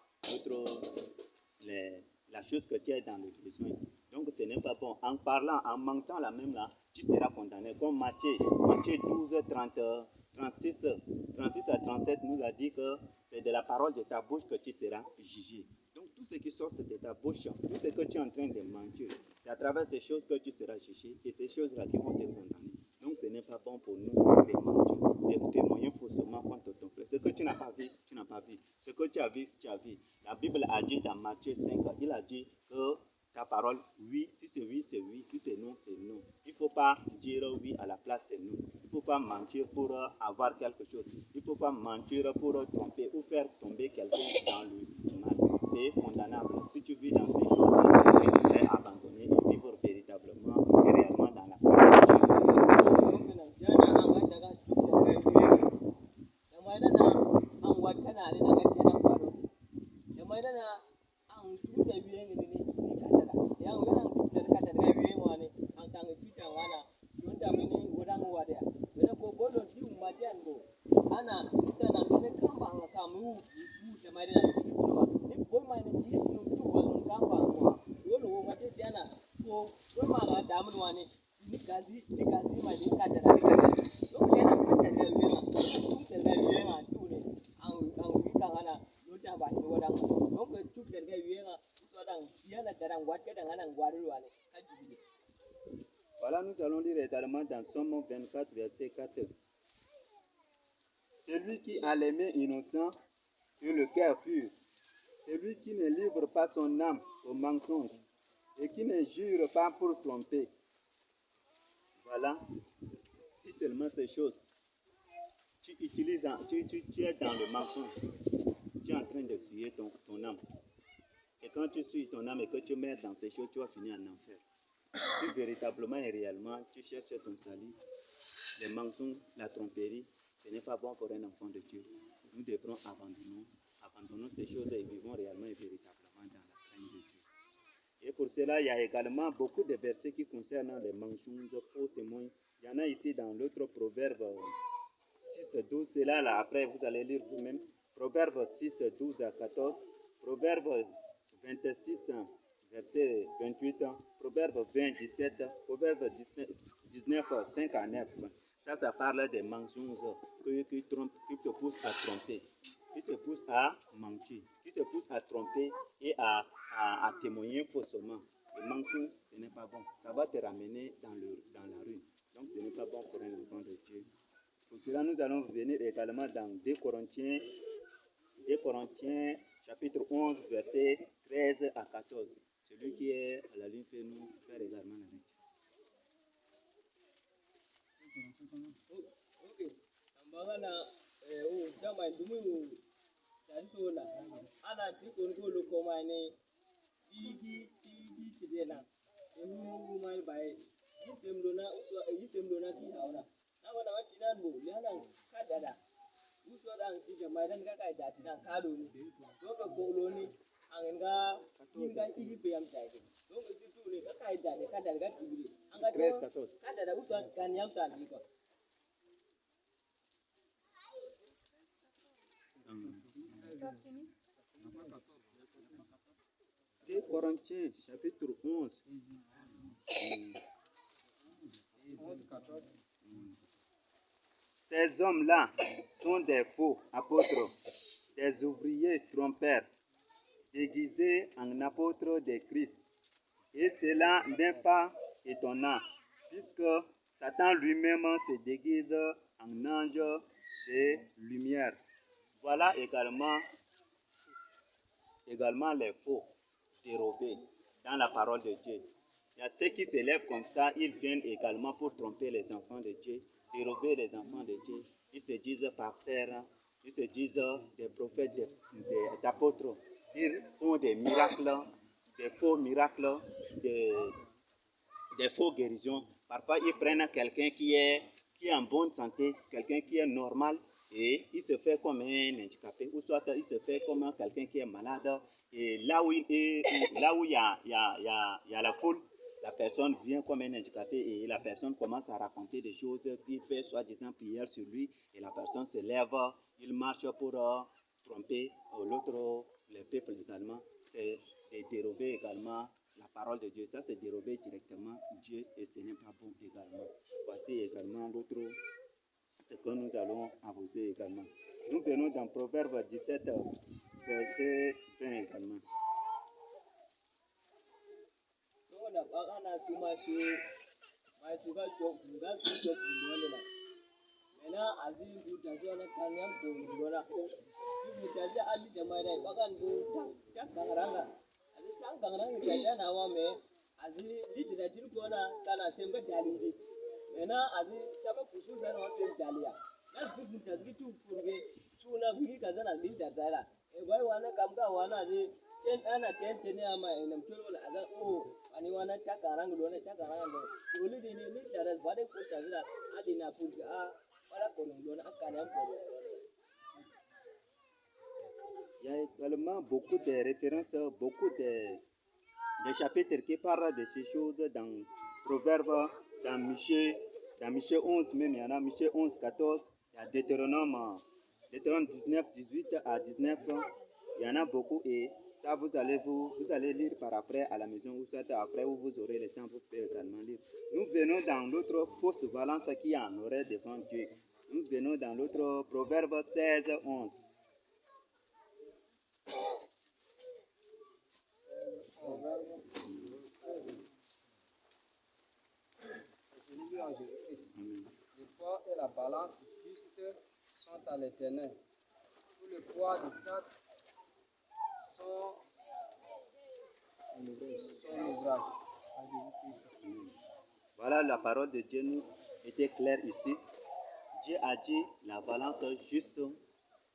la chose que tu as dans le besoin. Donc ce n'est pas bon. En parlant, en mentant la même là, tu seras condamné. Comme Matthieu 12, 36 à 37 nous a dit que c'est de la parole de ta bouche que tu seras jugé. Donc tout ce qui sort de ta bouche, tout ce que tu es en train de mentir, c'est à travers ces choses que tu seras jugé et ces choses-là qui vont te condamner. Donc ce n'est pas bon pour nous de mentir, de témoigner faussement contre ton frère. Ce que tu n'as pas vu, tu n'as pas vu. Ce que tu as vu, tu as vu. La Bible a dit dans Matthieu 5, il a dit que ta parole, oui, si c'est oui, c'est oui, si c'est non, c'est non. Il ne faut pas dire oui à la place, c'est non. Il ne faut pas mentir pour avoir quelque chose. Il ne faut pas mentir pour tromper ou faire tomber quelqu'un dans le mal. C'est condamnable. Si tu vis dans ces choses, tu devrais abandonner et vivre véritablement et réellement dans la Voilà, nous allons lire également dans Somme 24, verset 4. Celui qui a les mains innocentes et le cœur pur, celui qui ne livre pas son âme au mensonge et qui ne jure pas pour tromper. Voilà, si seulement ces choses, tu utilises, tu es dans le mensonge, tu es en train de suyer ton âme. Et quand tu suis ton âme et que tu mets dans ces choses, tu vas finir en enfer. Si véritablement et réellement tu cherches ton salut, les mensonges, la tromperie, ce n'est pas bon pour un enfant de Dieu. Nous devrons abandonner ces choses et vivons réellement et véritablement dans la crainte de Dieu. Et pour cela, il y a également beaucoup de versets qui concernent les mensonges, faux témoins. Il y en a ici dans l'autre proverbe 6, 12. C'est là, après vous allez lire vous-même. Proverbe 6, 12 à 14. Proverbe 26, verset 28. Proverbe 20, 17. Proverbe 19, 5 à 9. Ça parle des mensonges qui te poussent à tromper, qui te poussent à mentir, qui te poussent à tromper et à témoigner faussement. Le mensonge, ce n'est pas bon. Ça va te ramener dans la rue. Donc, ce n'est pas bon pour un enfant de Dieu. Pour cela, nous allons venir également dans 2 Corinthiens, chapitre 11, versets 13 à 14. Celui qui est à la ligne peut nous faire également la lecture. ewu mai bai yisem dona uswa yisem dona ki hauna na wana watinan bo lenan kadada uswa dan ki jama'a dan ka kai da tinan kado ni to ka bolo ni an ga inga igi pe am sai to ka situ ne ka kai da ka da ga tibiri an ga 13, 14. kadada uswa kan yam sa ni ko 2 Corinthiens, chapitre 11. Ces hommes-là sont des faux apôtres, des ouvriers trompeurs, déguisés en apôtres de Christ. Et cela n'est pas étonnant, puisque Satan lui-même se déguise en ange de lumière. Voilà également les faux dérobés dans la parole de Dieu. Il y a ceux qui s'élèvent comme ça, ils viennent également pour tromper les enfants de Dieu, dérober les enfants de Dieu. Ils se disent parcères, ils se disent des prophètes, des apôtres. Ils font des miracles, des faux miracles, des faux guérisons. Parfois, ils prennent quelqu'un qui est en bonne santé, quelqu'un qui est normal, et il se fait comme un handicapé, ou soit il se fait comme quelqu'un qui est malade. Et là où il y a la foule, la personne vient comme un handicapé et la personne commence à raconter des choses, il fait soi-disant prière sur lui, et la personne se lève, il marche pour tromper l'autre, le peuple également. C'est de dérober également la parole de Dieu. Ça, c'est dérober directement Dieu et ce n'est pas bon également. Voici également l'autre, ce que nous allons avancer également. Nous venons dans Proverbe 17, verset 20 également. Il y a également beaucoup de références, beaucoup de chapitres qui parlent de ces choses dans Proverbes, dans Michée 11 même, il y en a Michée 11, 14, il y a Deutéronome 19, 18 à 19, il y en a beaucoup et ça vous allez lire par après à la maison ou soit après où vous aurez le temps, vous pouvez également lire. Nous venons dans l'autre fausse valence qui en aurait devant Dieu. Nous venons dans l'autre Proverbe 16, 11. Jésus en Jésus-Christ. Le poids et la balance juste sont à l'Éternel. Tout le poids de sac sont ouvrage. Voilà, la parole de Dieu nous était claire ici. Dieu a dit la balance juste,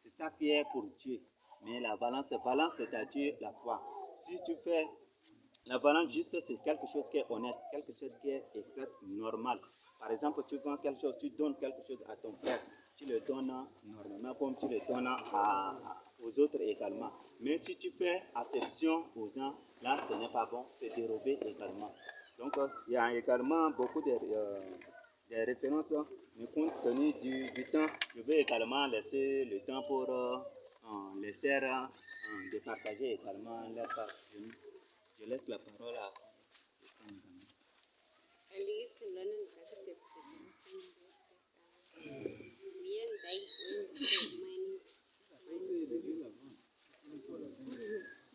c'est ça qui est pour Dieu. Mais la balance, c'est-à-dire la foi. Si tu fais la balance juste, c'est quelque chose qui est honnête, quelque chose qui est exact, normal. Par exemple, tu vends quelque chose, tu donnes quelque chose à ton frère, tu le donnes normalement comme tu le donnes aux autres également. Mais si tu fais acception aux gens, là, ce n'est pas bon, c'est dérobé également. Donc, il y a également beaucoup de références, mais compte tenu du temps, je vais également laisser le temps pour les sœurs de partager également leur part. Je laisse la parole à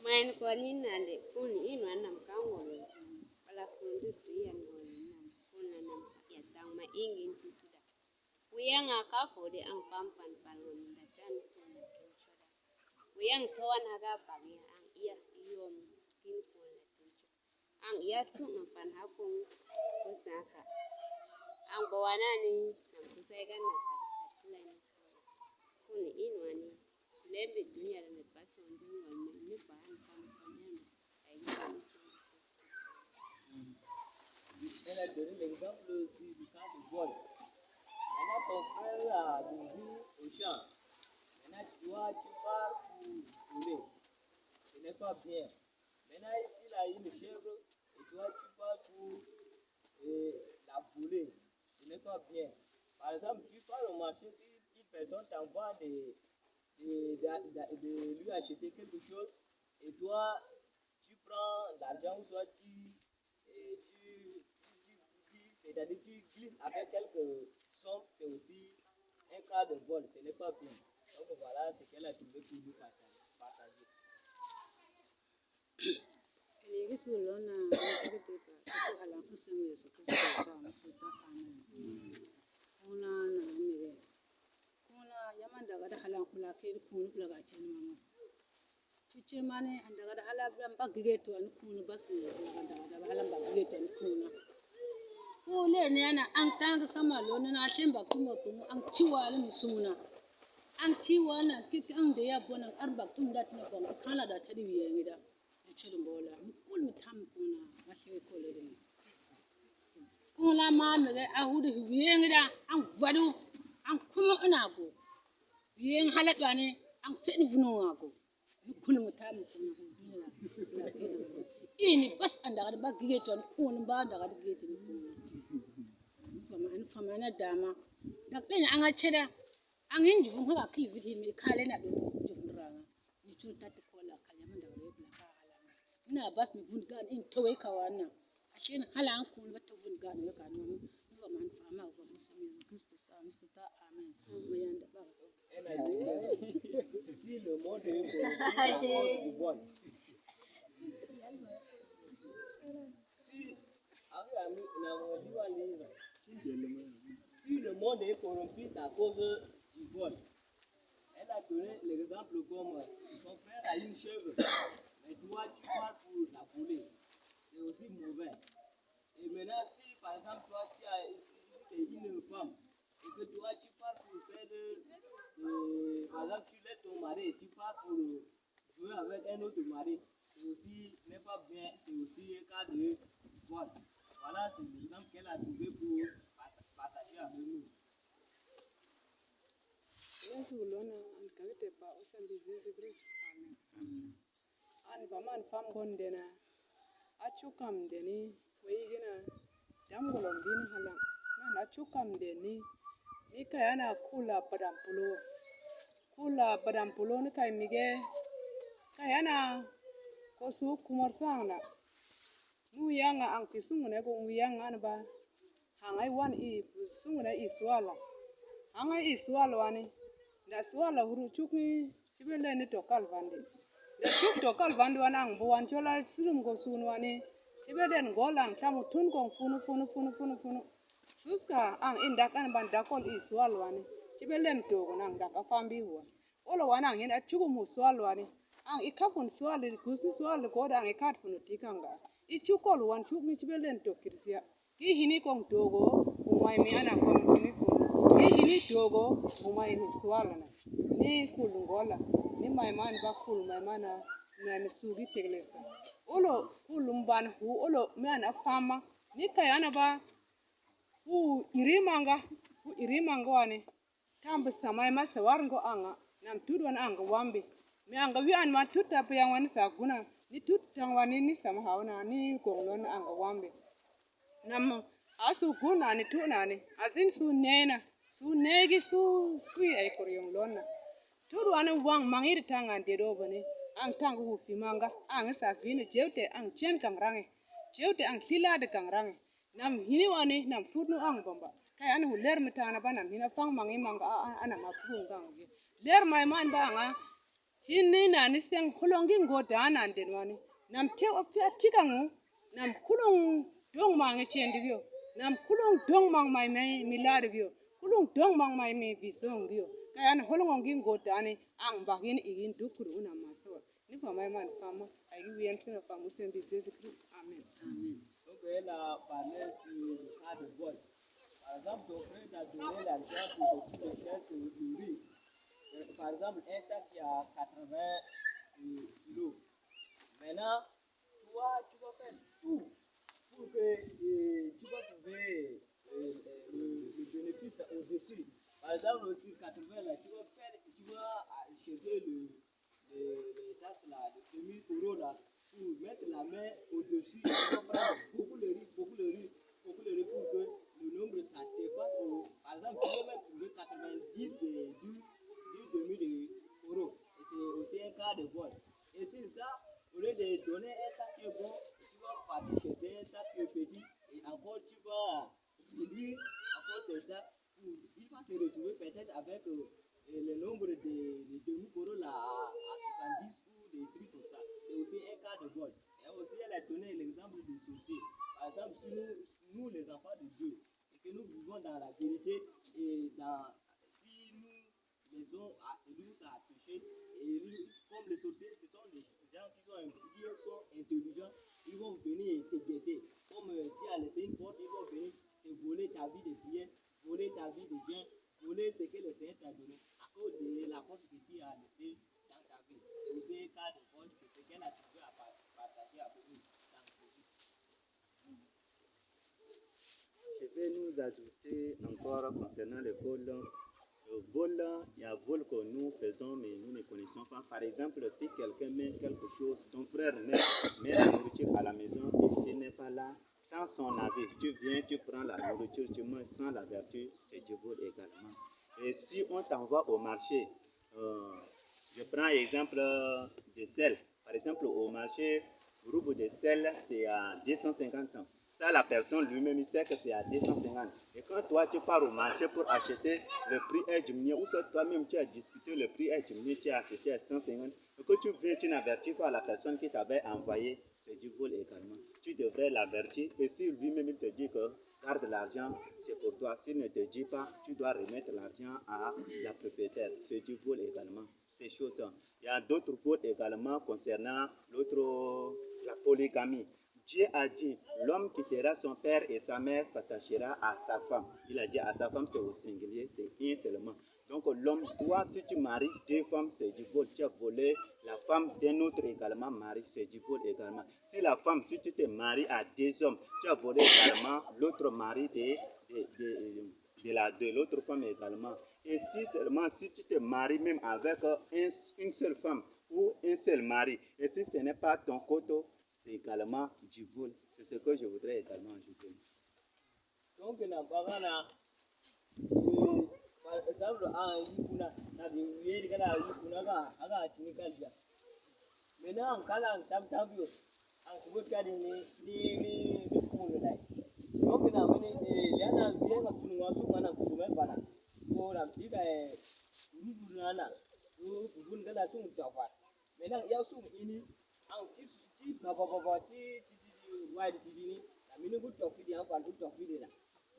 Main kwani nande kuni inu anam kangolo wala fundu tuyan ngoli nam kuna nam ya tang ma ingin tutuda uyang akafode ang kampan palon datan kuna kinchoda uyang toan haga pagi ang iya iyom kin kuna kincho ang iya su pan hakung kusaka ang bawana ni nam kusaigan na katlan kuni inu ani lembe dunia na paso ndunga ni pa an kam kanyana ai Elle a donné l'exemple aussi du cas de vol. Maintenant, ton frère a dormi au champ. Maintenant, toi, tu pars pour voler. Ce n'est pas bien. Maintenant, s'il a une chèvre et toi, tu pars pour la voler, ce n'est pas bien. Par exemple, tu pars au marché, si une personne t'envoie de lui acheter quelque chose et toi, tu prends l'argent ou soit c'est-à-dire tu glisses avec quelques sommes, c'est aussi un cas de vol, ce n'est pas bien. Donc voilà ce qu'elle a trouvé pour nous partager. Elege sulona ngakete pa ko ala kusem Yesu Kristo sa musuta amen. Kuna na mire. Kuna yaman daga da halan kula ke kun kula ga chen mama. Cice mane an daga da hala bran bagige to an kun bas ku daga da halan bagige to an kuna. Ko le ne ana an tanga sama lona na shin ba kuma kuma an ciwa al musuna. An ciwa na kik an da ya bonan arba tun da tana ban kana da tadi wiye gida. Children bola kul mutam kuna mashe ko le dum kuna ma me ga ahudu wiyenga an vadu an kuma ina go wiyen haladwa ne an sani vunu go kul mutam kuna ini bas an daga ba gigeton kun ba daga gigeton fama na dama da kina an aceda an hinji fun haka kilviti me kale na do jufun ranga ni chuta ta kola kalyaman daga rebla ina bas mi vungan in tawai kawana ashe na hala an kun wata vungan ne ka nuna fa man fama fa musamman Yesu Kristo sa musu ta amen mu yanda ba Elle a dit si le monde est corrompu du vol. Si le monde est corrompu, c'est à cause du vol. Elle a donné l'exemple comme ton frère a une chèvre, mais toi tu pars pour la voler. C'est aussi mauvais. Et maintenant, si par exemple toi tu es une femme et que toi tu pars pour faire par exemple tu laisses ton mari et tu pars pour jouer avec un autre mari, c'est aussi n'est pas bien, c'est aussi un cas de vol. Voilà, c'est l'exemple qu'elle a trouvé pour partager avec nous. Yesu lona an kagite pa usambi Yesu Kristo amen. An faman fam gondena achukam deni weyigina damgolon bin halang man achukam deni ni kayana kula padampulo ni kay mige kayana kosu kumar sangna nu yanga an kisungune ko yanga an ba hangai wan i sungune i swala hangai i swala wani da swala huru chukni chibele ni tokal vandi da chuk tokal vandi wana ang buwan chola sulum go sunu wani chibeden golang tamu tun kong funu suska ang indak an ban dakol i swala wani chibelem togo nang daka fambi huwa olo wana ang ina chugu mu swala wani ang ikafun swala kusu swala ko da ang ikat funu tikanga ichukol wan chuk mi chibelen to kirsia ki hini kong togo umai mi ana kong hini funu ki hini togo umai mi swala na ni kulungola ni mai man ba kul mai mana na ni sugi teglesa olo kulumban hu olo me ana fama ni kayana ba hu irimanga wani tambu samai masawarngo anga nam tudwan anga wambe me anga wi an ma tutta pe yang wani saguna ni tuttan wani ni sama hauna ni gongnon anga wambe nam asu guna ni tuna ni azin su nena su negi su ai koryong lonna tudwan wang mangir tanga dedo bane ang tang hu fimanga ang sa fini jewte ang chen kangrange jewte ang silade kangrange nam hini wani nam tudnu ang bomba kay an hu ler mitana banam hina fang mangi manga ana ma fungang ler mai man ba nga hinni na ni seng kulongi ngoda na den wani nam te opia tikangu nam kulong dong mangi chendigyo nam kulong dong mang mai miladgyo kulong dong mang mai mi bisongyo kay an holongi ngoda ni ang bagin igin dukuru na maso ni fa mai man fama ay wien fina famu sen bi Jesus Christ amen. Donc elle a parlé sur le cas de vol. Par exemple, ton frère t'a donné l'argent pour que tu achètes du riz. Par exemple, un sac qui a 80 kilos. Maintenant, toi, tu vas faire tout pour que tu vas trouver le bénéfice au-dessus. Par exemple, sur 80, là, tu vas chercher les tasses là, de 2000 euros là, pour mettre la main au-dessus. Tu vas prendre beaucoup de riz pour que le nombre ça dépasse. Par exemple, tu vas même trouver 90 de 2000 euros. Et c'est aussi un cas de vol. Et sur ça, au lieu de donner un sac qui est bon, tu vas partir chercher un sac qui est petit et encore tu vas réduire encore c'est ça. Il va se retrouver peut-être avec le nombre de 2000 euros là à 70 ou des trucs comme ça. C'est aussi un cas de vol. Et aussi, elle a donné l'exemple du sorcier. Par exemple, si nous les enfants de Dieu, et que nous vivons dans la vérité, et si nous laissons à celui où ça a touché, et comme les sorciers, ce sont des gens qui sont intelligents, ils vont venir te guetter. Comme tu as laissé une porte, ils vont venir te voler ta vie de biens, voler ta vie de biens, voler ce que le Seigneur t'a donné à cause de la porte que tu as laissée dans ta vie. C'est aussi un cas de vol, c'est ce qu'elle a trouvé à partager avec nous dans Jésus. Je vais nous ajouter encore concernant le vol. Le vol, il y a un vol que nous faisons, mais nous ne connaissons pas. Par exemple, si quelqu'un met quelque chose, ton frère met la nourriture à la maison et s'il n'est pas là, sans son avis, tu viens, tu prends la nourriture, tu manges sans la vertu, c'est du vol également. Et si on t'envoie au marché, je prends l'exemple de sel. Par exemple, au marché, groupe de sel, c'est à 250 ans. Ça, la personne lui-même, il sait que c'est à 250. Et quand toi, tu pars au marché pour acheter, le prix est diminué. Ou soit toi-même, tu as discuté, le prix est diminué, tu as acheté à 150. Et que tu viens, tu n'avertis pas la personne qui t'avait envoyé, c'est du vol également. Tu devrais l'avertir. Et si lui-même, il te dit que garde l'argent, c'est pour toi. S'il ne te dit pas, tu dois remettre l'argent à la propriétaire. C'est du vol également. Ces choses-là. Il y a d'autres vols également concernant la polygamie. Dieu a dit, l'homme quittera son père et sa mère s'attachera à sa femme. Il a dit à sa femme, c'est au singulier, c'est un seulement. Donc l'homme, toi, si tu maries deux femmes, c'est du vol. Tu as volé la femme d'un autre également marié, c'est du vol également. Si la femme, si tu te maries à deux hommes, tu as volé également l'autre mari de l'autre femme également. Et si seulement, si tu te maries même avec une seule femme ou un seul mari, et si ce n'est pas ton coteau, c'est également du vol. C'est ce que je voudrais également ajouter. Donc, par exemple, maintenant, kala tam tabio, ang subut ka din ni puno dai. Donc na mani liana bien na sunu wasu mana kurumen bana. Ko ram tiga rubu nana. Bun gala sunu tafa. Maintenant ya sunu ini ang ti baba ti wide ti ni. Na mini gut tok di ang pan tok di na.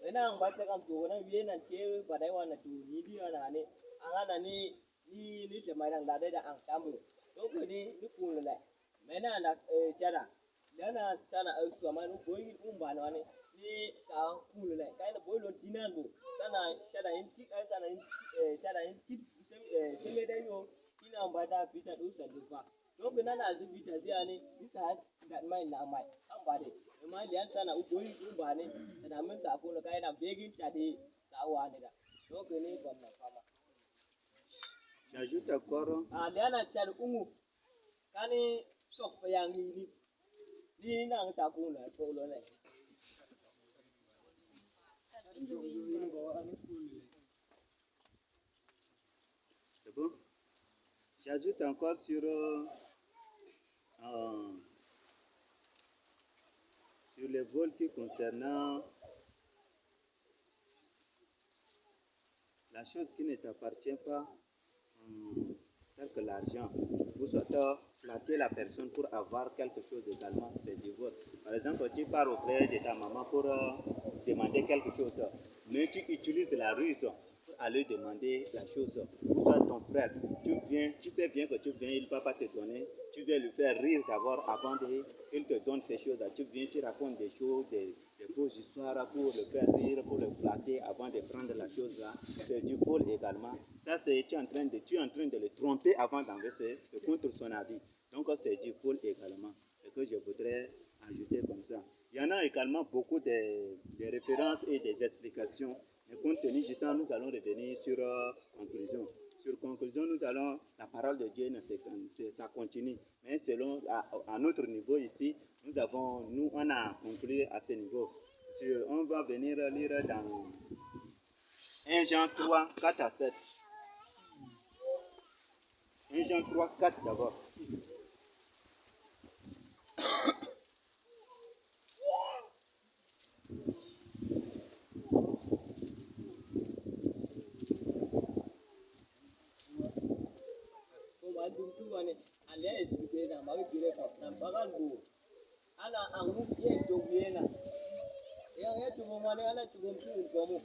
Maintenant ang bata kam to na bien na che badai wana tu ni di na ne. Ang ana ni te mai dang da da ang tambu. Donc ni puno dai. Maintenant na jara lana sana su ma no boyi umbano ne ni sa kulu le kai na boyi lo dinando sana in ki sana in ki se da yo ina mbada vita do sa dufa donc nana azu vita dia ne isa da mai na mai an ba de ma lian sana boyi umbane sana men sa ko kai na begin tade sa wa ne da donc ni bon na fama. J'ajoute encore. Liana chal ungu kani sok yang ni nang sa ko la ko lo le. C'est bon? J'ajoute encore sur les vols qui concernant la chose qui ne t'appartient pas, tel que l'argent, ou soit flatter la personne pour avoir quelque chose également, c'est du vol. Par exemple, tu pars auprès de ta maman pour demander quelque chose, mais tu utilises la ruse pour aller demander la chose, ou soit ton frère, tu sais bien que tu viens, il ne va pas te donner, tu viens lui faire rire d'abord avant qu'il te donne ces choses-là, tu viens, tu racontes des choses, des fausses histoires pour le faire rire, pour le flatter avant de prendre la chose là, c'est du vol également. Ça, tu es en train de le tromper avant d'enlever, c'est contre son avis. Donc, c'est du vol également. C'est ce que je voudrais ajouter comme ça. Il y en a également beaucoup de références et des explications. Mais compte tenu du temps, nous allons revenir sur conclusion. Sur conclusion, nous allons, la parole de Dieu, ça continue. Mais selon, à notre niveau ici, on a conclu à ce niveau. On va venir lire dans 1 Jean 3, 4 à 7. 1 Jean 3, 4 d'abord. ana angu ye jogiena ya ya tumo mane ana tumo su gomo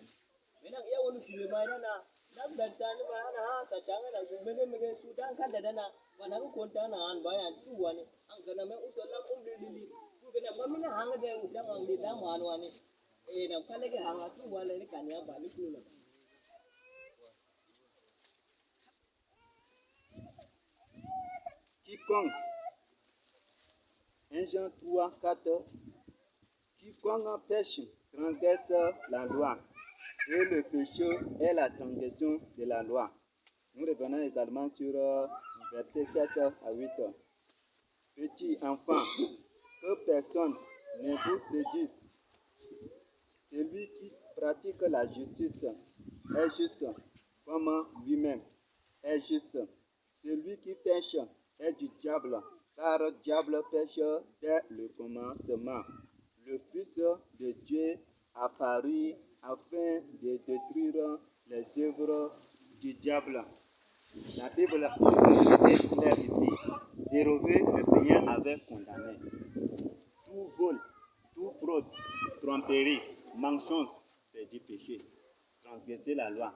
mena ya wonu su ma na dabda tani ma ana ha sa tanga na su mege su dan kan da na wana ku konta na an bayan tu wani an kana me usolla lili ku kana mamina hanga da udan an li da man wani na kale ke hanga tu wala ni kan ya ba ni ku na Quiconque 1 Jean 3, 4. Quiconque pêche transgresse la loi, et le péché est la transgression de la loi. Nous revenons également sur versets 7 à 8. Petit enfant, que personne ne vous séduise. Celui qui pratique la justice est juste comme lui-même est juste. Celui qui pêche est du diable, car le diable pêche dès le commencement. Le Fils de Dieu apparut afin de détruire les œuvres du diable. La Bible est claire ici. Dérober, le Seigneur avait condamné. Tout vol, tout fraude, tromperie, mensonge, c'est du péché. Transgresser la loi,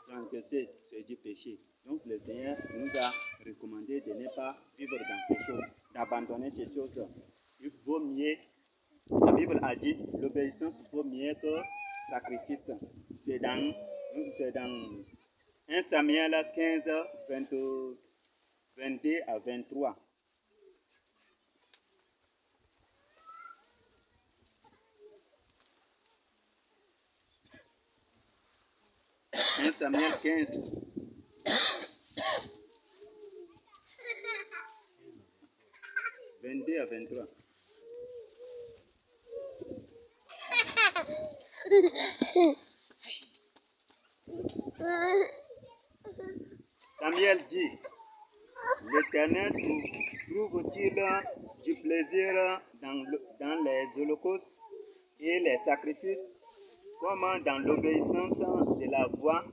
transgresser, c'est du péché. Donc le Seigneur nous a recommandé de ne pas vivre dans ces choses, d'abandonner ces choses. Il vaut mieux, la Bible a dit, l'obéissance vaut mieux que sacrifice. C'est dans 1 Samuel 15, 22 à 23. 1 Samuel 15. « 22 à 23. Samuel dit, l'Éternel trouve-t-il du plaisir dans les holocaustes et les sacrifices, comme dans l'obéissance de la voix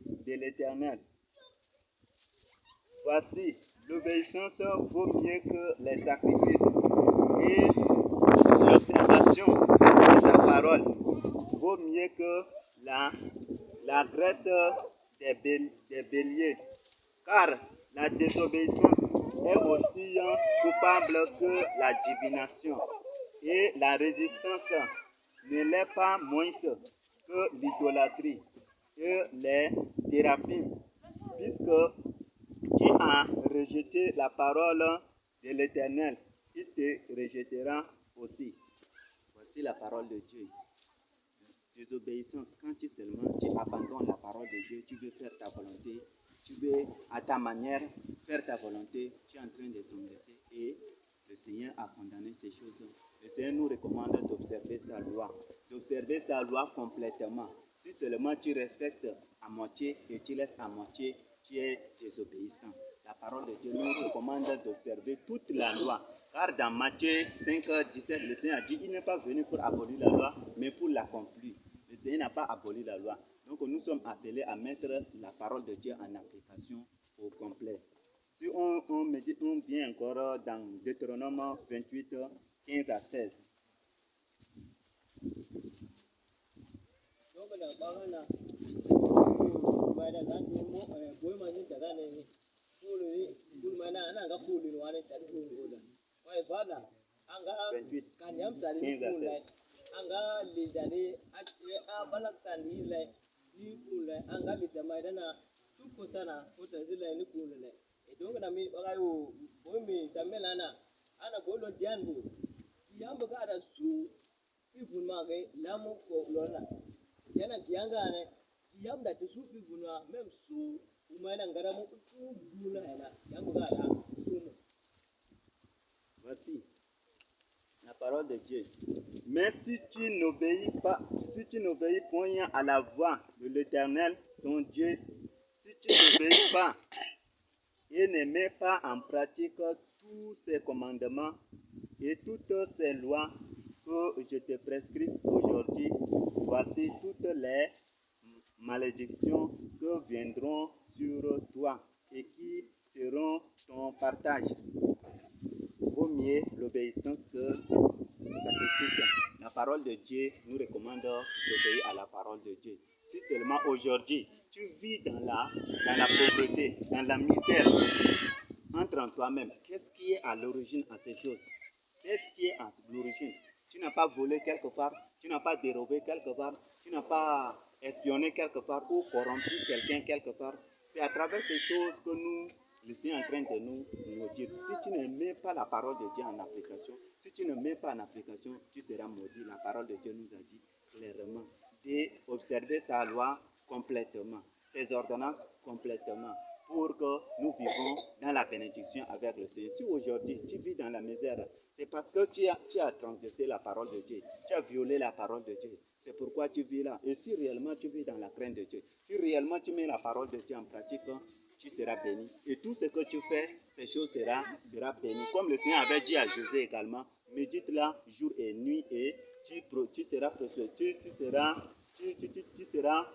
de l'Éternel? Voici, l'obéissance vaut mieux que les sacrifices, et l'observation de sa parole vaut mieux que la graisse des béliers, car la désobéissance est aussi coupable que la divination, et la résistance ne l'est pas moins que l'idolâtrie et les thérapies, puisque tu as rejeté la parole de l'Éternel, il te rejettera aussi. Voici la parole de Dieu. Désobéissance, quand tu abandonnes la parole de Dieu, tu veux faire ta volonté, tu veux à ta manière faire ta volonté, tu es en train de transgresser et le Seigneur a condamné ces choses. Le Seigneur nous recommande d'observer sa loi complètement. Si seulement tu respectes à moitié et tu laisses à moitié, tu es désobéissant. La parole de Dieu nous recommande d'observer toute la loi. Car dans Matthieu 5, 17, le Seigneur a dit, il n'est pas venu pour abolir la loi, mais pour l'accomplir. Le Seigneur n'a pas aboli la loi. Donc nous sommes appelés à mettre la parole de Dieu en application au complet. Si on vient encore dans Deutéronome 28, 15 à 16. Anga lidani a balaksan ile ni kule anga lidamaidana tuko sana utazila ni kule edonga na mi bagayo bomi tamelana ana bolo diandu Yamba kada su people mage lamu ko lona. Yana kianga ne yamba da su people na même su umana ngara mu su duna yana yamba kada su. Voici la parole de Dieu. Mais si tu n'obéis point à la voix de l'Éternel, ton Dieu, si tu n'obéis pas et ne mets pas en pratique tous ses commandements et toutes ces lois que je te prescris aujourd'hui, voici toutes les malédictions que viendront sur toi et qui seront ton partage. Vaut mieux l'obéissance que le sacrifice. La parole de Dieu nous recommande d'obéir à la parole de Dieu. Si seulement aujourd'hui tu vis dans la pauvreté, dans la misère, entre en toi-même. Qu'est-ce qui est à l'origine de ces choses? Qu'est-ce qui est à l'origine? Tu n'as pas volé quelque part, tu n'as pas dérobé quelque part, tu n'as pas espionné quelque part ou corrompu quelqu'un quelque part. C'est à travers ces choses que nous, le Seigneur est en train de nous dire. Si tu ne mets pas la parole de Dieu en application, si tu ne mets pas en application, tu seras maudit. La parole de Dieu nous a dit clairement d'observer sa loi complètement, ses ordonnances complètement, pour que nous vivons dans la bénédiction avec le Seigneur. Si aujourd'hui tu vis dans la misère, c'est parce que tu as transgressé la parole de Dieu, tu as violé la parole de Dieu. C'est pourquoi tu vis là. Et si réellement tu vis dans la crainte de Dieu, si réellement tu mets la parole de Dieu en pratique, tu seras béni. Et tout ce que tu fais, ces choses sera béni. Comme le Seigneur avait dit à Josué également, médite-la jour et nuit et tu seras prospère. Tu seras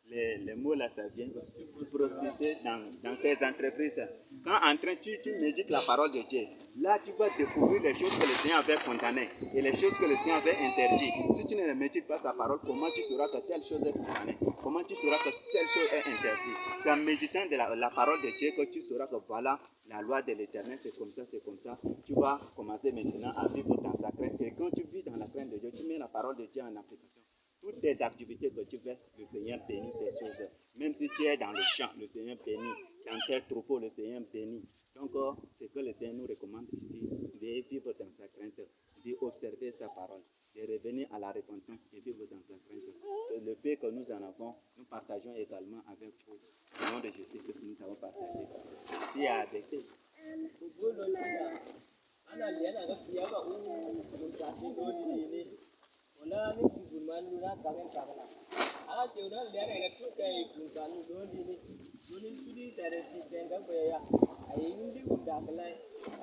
les mots là, ça vient prospérer dans tes entreprises. Quand en train tu médites la parole de Dieu, là tu vas découvrir les choses que le Seigneur avait condamnées et les choses que le Seigneur avait interdites. Si tu ne médites pas sa parole, comment tu sauras que telle chose est condamnée? Comment tu sauras que telle chose est interdite? C'est en méditant de la parole de Dieu que tu sauras que voilà la loi de l'Éternel, c'est comme ça, c'est comme ça. Tu vas commencer maintenant à vivre dans sa crainte. Et quand tu vis dans la crainte de Dieu, tu mets la parole de Dieu en application. Toutes tes activités que tu fais, le Seigneur bénit tes choses. Même si tu es dans le champ, le Seigneur bénit. Dans tes troupeaux, le Seigneur bénit. Donc, c'est que le Seigneur nous recommande ici de vivre dans sa crainte, d'observer sa parole, de revenir à la repentance et vivre dans sa crainte. C'est le fait que nous en avons, nous partageons également avec vous. Au nom de Jésus, que nous avons partagé. Si avec eux. Ona ni kibulman luna kangen kangen. Ala te ona liana ina tu kai kunkan dondi ni. Doni sudi dari si tenga baya. Ayi undi undakla.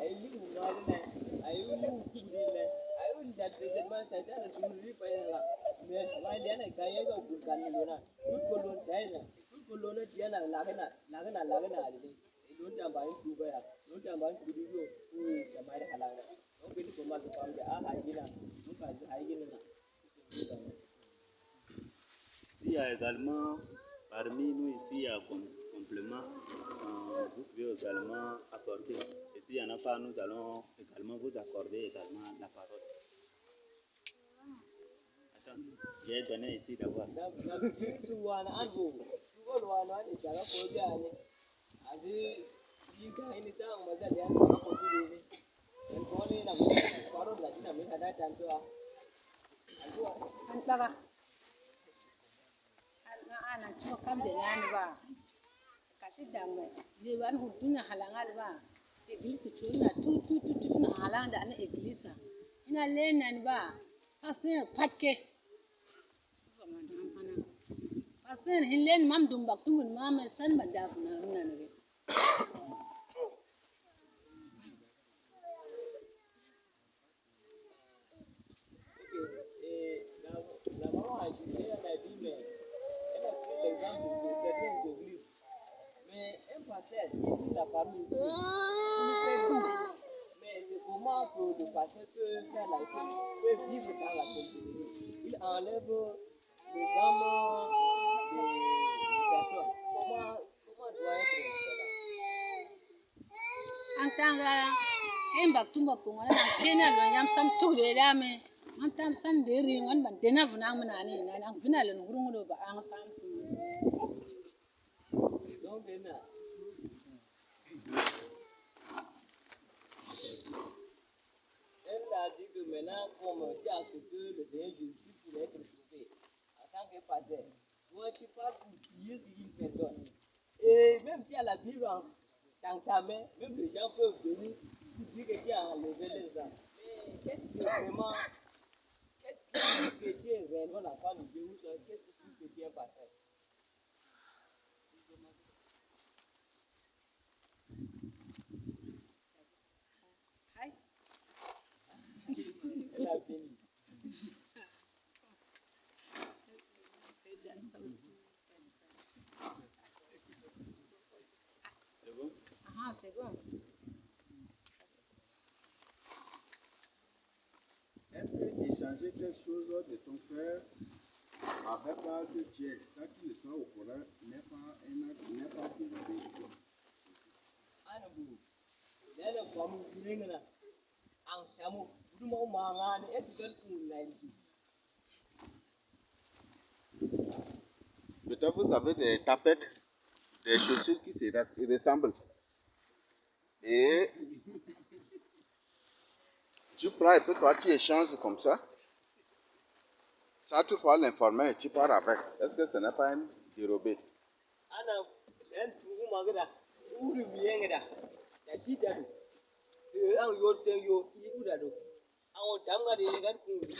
Ayi undi umalna. Ayi undi ukudile. Ayi undi dari zaman saja na tumuli paya la. Me sama liana kaya ga kunkan luna. Tut kolon daina. Tut kolon diana lagana ali. Don't tambahin tu baya. Don't tambahin tu dulu. Tambahin halanga. Don't beli komal tu kamja. Hajina. Muka hajina na. S'il y a également, parmi nous ici, il y a un complément, vous pouvez également accorder. Et s'il n'y en a pas, nous allons également vous accorder également la parole. Attends, j'ai donné ici d'abord. Antara ana chua kam de nani ba kasi dangwe le wan huduna halangal ba eglise chuna tu na halanda ana eglisa ina le nani ba pastor pakke pastor hinlen mam dum baktungun mama san madaf na nani Mais c'est comment que le pasteur peut faire la chose, peut vivre dans la communauté. Il enlève les âmes des personnes. Comment doit être cela? Antanga emba tumba pungana na chena lo nyam sam tude dame antam san de ringan ban dena vuna mena ni na vuna lo ngurungu do ba ang sam Donc maintenant, elle a maintenant, comme tu as accepté le Seigneur Jésus pour être sauvé, en tant que pasteur, toi tu parles pour prier sur une personne. Et même si tu as la Bible dans ta main, même les gens peuvent venir pour dire que tu as enlevé les âmes. Mais qu'est-ce que vraiment, qu'est-ce que tu es réellement la femme de Dieu ou qu'est-ce que tu es un pasteur? Elle a fini. C'est bon? Ah, c'est bon. Est-ce que échanger quelque chose de ton cœur avec l'autre de Dieu, ça qui le soit au courant, n'est pas dérivé? Ana bu, lele kwamu kulengana, ang samu, dumo mangane, etikal kunaitu. Peut-être vous avez des tapettes, des chaussures qui se ressemblent. Et tu prends et puis toi tu échanges comme ça. Ça, tu vas l'informer et tu pars avec. Est-ce que ce n'est pas un dérobé? Ana, len tugu magada, uri miyengada, da kita do. Ang yo se yo, ibu da do. Ang damga de ngan kundu.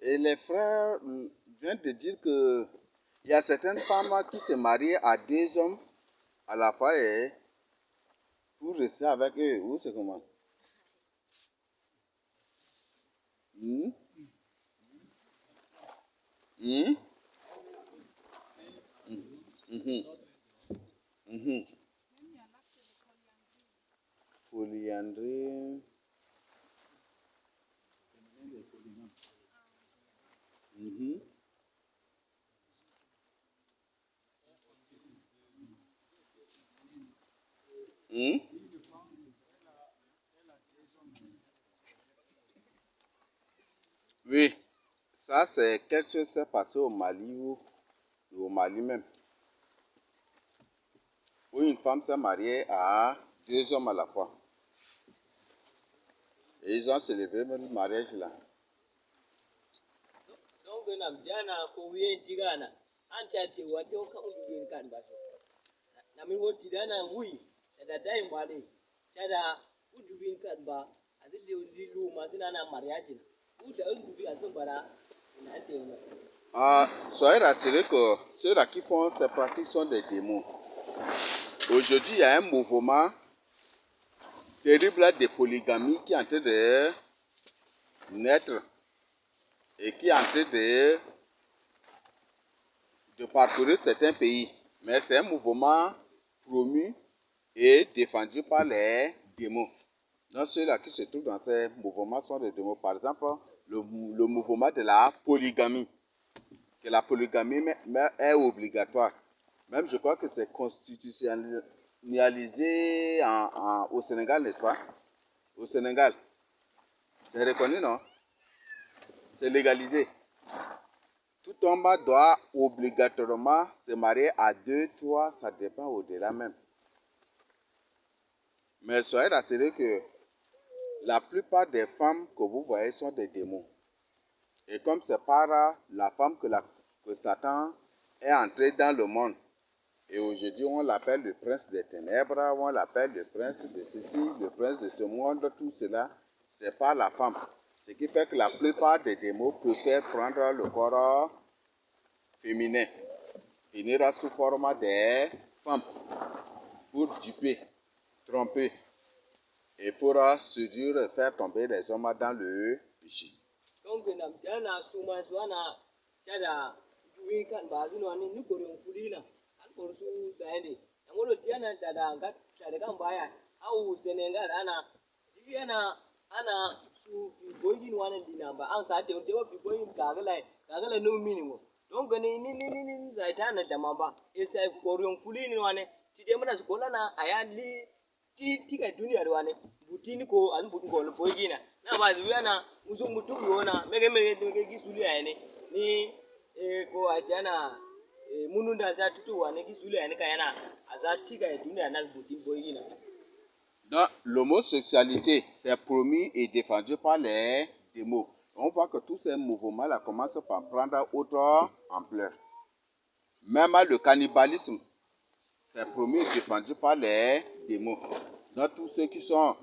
Et les frères viennent de dire que il y a certaines femmes qui se marient à deux hommes à la fois et pour rester avec eux. Ou c'est comment? Hmm? Hmm? Mhm. Mhm. Polyandrie. Mhm. Hmm? Oui, ça c'est quelque chose qui s'est passé au Mali ou au Mali même, où une femme s'est mariée à deux hommes à la fois. Et ils ont célébré le mariage là. Donc na mjana ko wiyen tigana, an chante wato ka udu kan ba so. Na mi woti dana wi, da dai mbale. Cada udu kan ba, azili lilu mazina na mariage. Uta udu azun bara, ina ante yo. Soyez rassurés que ceux-là qui font ces pratiques sont des démons. Aujourd'hui, il y a un mouvement terrible de polygamie qui est en train de naître et qui est en train de parcourir certains pays. Mais c'est un mouvement promu et défendu par les démons. Donc ceux-là qui se trouvent dans ces mouvements sont des démons. Par exemple, le mouvement de la polygamie. Que la polygamie est obligatoire. Même je crois que c'est constitutionnalisé au Sénégal, n'est-ce pas? Au Sénégal. C'est reconnu, non? C'est légalisé. Tout homme doit obligatoirement se marier à 2, 3, ça dépend au-delà même. Mais soyez rassurés que la plupart des femmes que vous voyez sont des démons. Et comme c'est par la femme que Satan est entré dans le monde, et aujourd'hui on l'appelle le prince des ténèbres, on l'appelle le prince de ceci, le prince de ce monde, tout cela, c'est par la femme. Ce qui fait que la plupart des démons préfèrent prendre le corps féminin, venir sous forme des femmes, pour duper, tromper, et pour séduire et faire tomber les hommes dans le péché. Donc na mjana suma suana cada duwi kan ba zuno ni koron kulina an korsu saende ngolo tiana tada ngat tada kan baya au senegal ana su boyin wana dinamba an sa te fi boyin kagala no minimo donc ni zaitana da mamba esa koron kulini wane ti de mana kola na ayali ti ka duniya wane butini ko an butun ko boyina na ba zuwana musu mutum yona mege gisuli ayane ni ko ajana mununda za tutu wane gisuli ayane kayana azati ka duniya na butin boyina. Donc, l'homosexualité, c'est promis et défendu par les démos. On voit que tous ces mouvements-là commencent par prendre autre ampleur. Même le cannibalisme, c'est promis et défendu par les démos. Donc, tous ceux qui sont,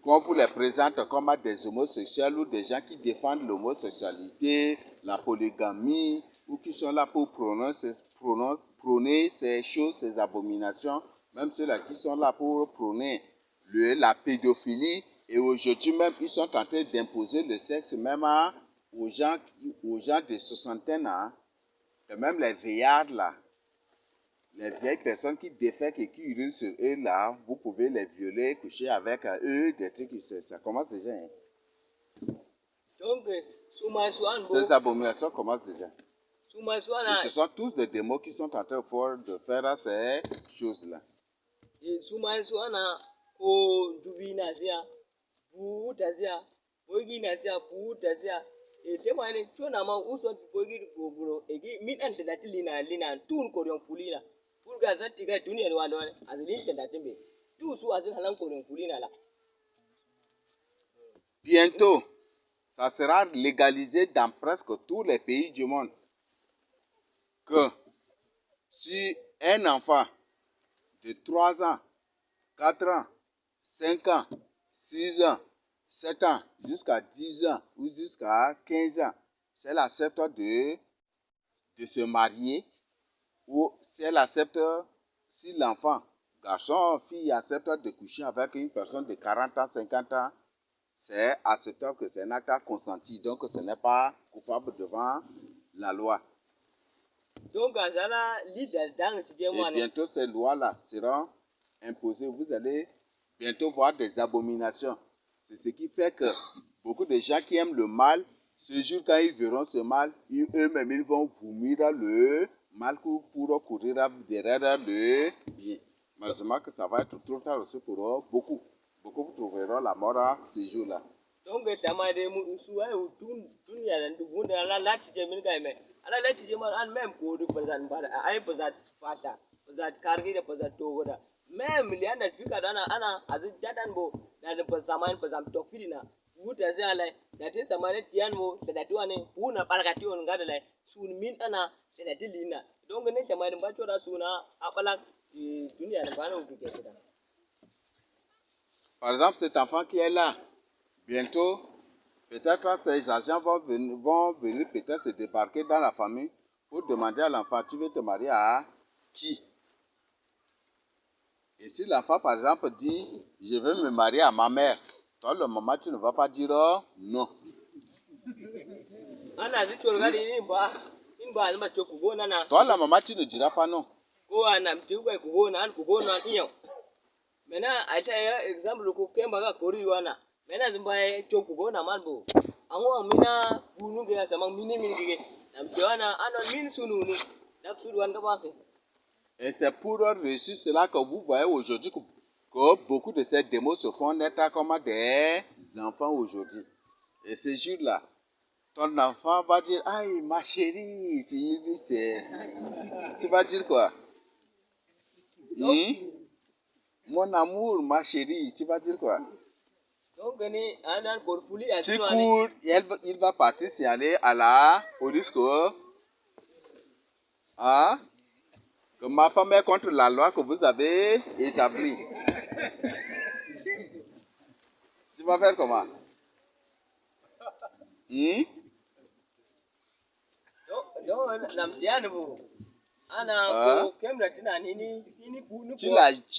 qu'on vous les présente comme des homosexuels ou des gens qui défendent l'homosexualité, la polygamie, ou qui sont là pour prôner ces choses, ces abominations, même ceux-là qui sont là pour prôner la pédophilie, et aujourd'hui même, ils sont en train d'imposer le sexe même aux gens de soixantaine ans, et même les vieillards là, les vieilles personnes qui défèquent et qui urinent sur eux là, vous pouvez les violer, coucher avec eux, des trucs, ça commence déjà. Hein. Donc, Ces abominations commencent déjà. Et ce sont tous des démons qui sont en train de faire ces choses-là. ko dubi na zia bu ta zia bogi na zia bu ta zia e se ma ne chona ma uso bogi gogoro e gi min an da lina tun ko yon fulina pour ga za tiga duniya ne wano azilin da timbe tu su azin halan ko yon fulina la. Bientôt, ça sera légalisé dans presque tous les pays du monde que si un enfant de 3 ans, 4 ans, 5 ans, 6 ans, 7 ans, jusqu'à 10 ans ou jusqu'à 15 ans, si elle accepte de se marier ou si elle accepte, si l'enfant, garçon ou fille, accepte de coucher avec une personne de 40 ans, 50 ans, c'est acceptable que c'est un acte consenti, donc ce n'est pas coupable devant la loi. Donc, et bientôt ces lois-là seront imposées. Vous allez bientôt voir des abominations. C'est ce qui fait que beaucoup de gens qui aiment le mal, ce jour quand ils verront ce mal, eux-mêmes ils vont vomir le mal pour courir derrière le bien. Malheureusement que ça va être trop tard aussi pour beaucoup. Beaucoup vous trouveront la mort à ce jour-là. Donc, ala lati je man an même ko du bazan bada ay bazat fata bazat kargi da bazat togoda même li ana fika dana ana azu jadan bo da da bazaman bazam to filina wuta zala da tin samane tiyan mo da tuwane una balgati on ngada la sun min ana da dilina donc ne samane ba chora suna apala dunia na bana utu kesa. Par exemple, cet enfant qui est là, bientôt peut-être ces agents vont venir peut-être se débarquer dans la famille pour demander à l'enfant, tu veux te marier à qui? Et si l'enfant, par exemple, dit, je veux me marier à ma mère, toi, le maman, tu ne vas pas dire non. Toi, la maman, tu ne diras pas non. Maintenant, à exemple, Mena zimbaye choku gona manbo. Ango mina bunu ge sama mini ge. Namjoana anon min sununu. Dak suduan kabake. Et c'est pour réussir cela que vous voyez aujourd'hui que beaucoup de ces démos se font naître comme des enfants aujourd'hui. Et ce jour-là, ton enfant va dire, aïe ma chérie, tu vas dire quoi? Mon amour, ma chérie, tu vas dire quoi? Tu cours, il va partir s'y aller à la police que ma femme est contre la loi que vous avez établie. Tu vas faire comment? Tu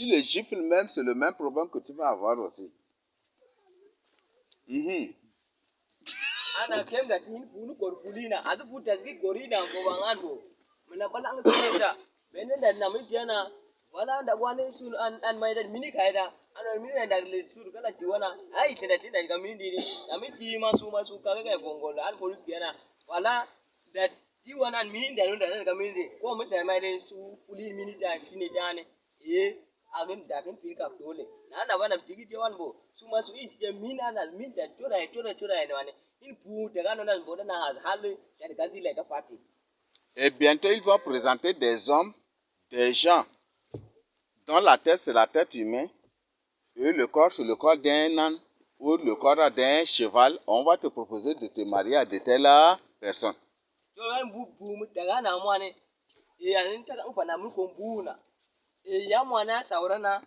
le gifles même, c'est le même problème que tu vas avoir aussi. Ana kem da tin funu korfulina adu futa zi gorina ko bangando mena balang seta benen da namitiana wala da gwane sun an mai da mini kaida ana mini da le sur kala tiwana ai tinda ga mini dini namiti masu kaga ga gongo an police kenan wala da tiwana an mini da ga mini ko mutane mai da su fuli mini da shine dane agin da kan fika dole na bana tigiti wanbo su masu inti je mina na min da chora ne wane in pu de gano na boda na hal ya gazi le ga fati. Et bientôt ils vont présenter des hommes, des gens dont la tête c'est la tête humaine, et le corps sur le corps d'un âne ou le corps d'un cheval, on va te proposer de te marier à de telles personnes. Jorgan bu mu daga na mwane e anin ta kan fana mu kon buna e ya mwana saurana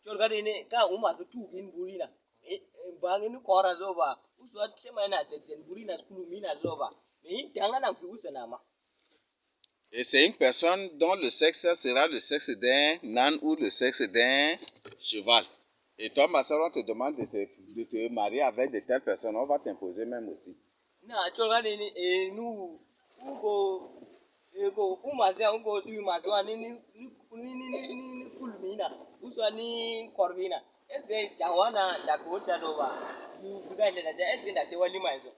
jorgan ne ka umma su tugin burina e ba ni kora zoba uswa tema na sen burina kulumina zoba me danga na fi usana ma. Et c'est une personne dont le sexe sera le sexe d'un âne ou le sexe d'un cheval. Et toi, ma soeur, on te demande de te marier avec de telles personnes. On va t'imposer même aussi. Na jorgan ne e nu ugo ego umazia ugo tu mazwa ni kulmina uswa ni korbina eske jawana da kota doba du buga da eske da te wali maizo.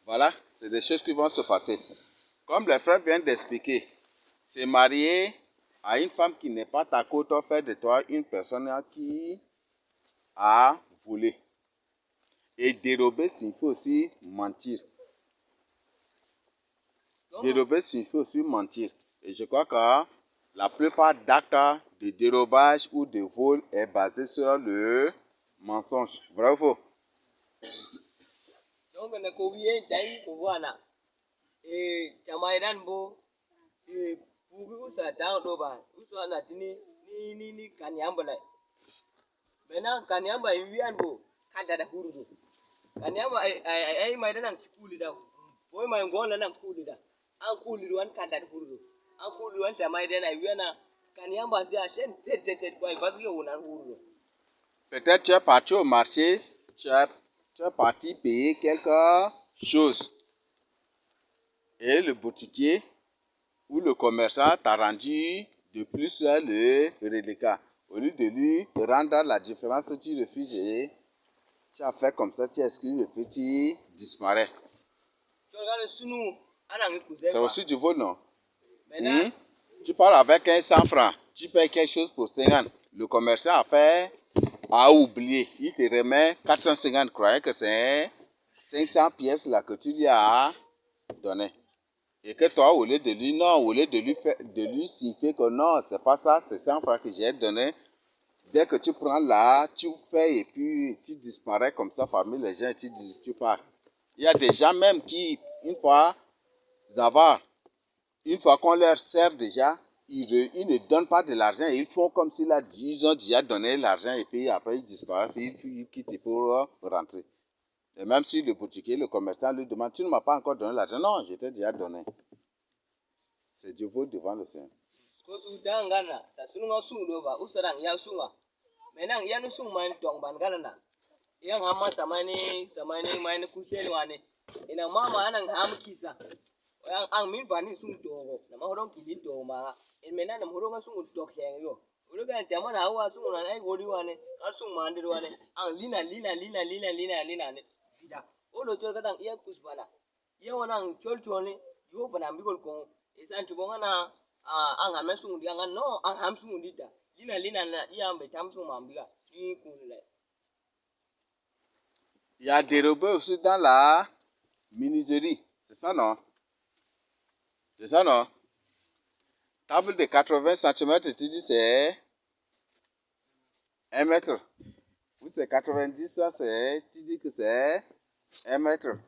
Voilà, c'est des choses qui vont se passer. Comme les frères viennent d'expliquer, se marier à une femme qui n'est pas ta côte, fait de toi une personne qui a volé. Et dérober signifie aussi mentir. Dérober signifie aussi mentir. Et je crois que la plupart d'actes de dérobage ou de vol est basé sur le mensonge. Vrai ou faux? Donc na ko wiye dai ko wana e jamairan bo e bugu usa down doba uswa na tini ni kanyamba la bena kanyamba wiyan bo kada da hurugo kanyamba ai mai da nan kuli da boy mai ngona nan kuli da an kuli wan kada da hurugo an kuli wan jamai da na wiyana kanyamba sia shen tete boy basike wonan hurugo. Peut-être tu es parti au marché, tu es parti payer quelque chose. Et le boutiquier ou le commerçant t'a rendu de plus le reliquat. Au lieu de lui rendre la différence, tu refuses et tu as fait comme ça, tu exclus et puis tu disparais. C'est aussi du vol, non? Tu parles avec un 100 francs, tu payes quelque chose pour 50. Le commerçant a oublié, il te remet 450, croyait que c'est 500 pièces là que tu lui as donné. Et que toi, au lieu de lui, non, au lieu de lui signifier que non, c'est pas ça, c'est 100 francs que j'ai donné. Dès que tu prends là, tu fais et puis tu disparais comme ça parmi les gens et tu pars. Il y a des gens même qui, une fois qu'on leur sert déjà, ils ne donnent pas de l'argent et ils font comme s'ils ont déjà donné l'argent et puis après ils disparaissent, ils quittent pour rentrer. Et même si le boutiquier, le commerçant lui demande, tu ne m'as pas encore donné l'argent. Non, je t'ai déjà donné. C'est du vol devant le Seigneur. Ang min bani sung dogo na mahorong kilin do ma en mena na mahorong sung dog seng yo ulo ga tema na wa sung na ai godi wane al sung mandi wane ang lina ne vida ulo chol ka dang iya kusbana iya wanang chol ni yo bana mi gol ko isan tu bonga na ang ham sung di ang no ang ham sung di da lina na iya me tam sung mambiga ni kunle. Il y a dérobé aussi dans la menuiserie, c'est ça non? C'est ça, non? Table de 80 cm, tu dis c'est 1 mètre. Ou c'est 90, ça tu dis que c'est 1 mètre.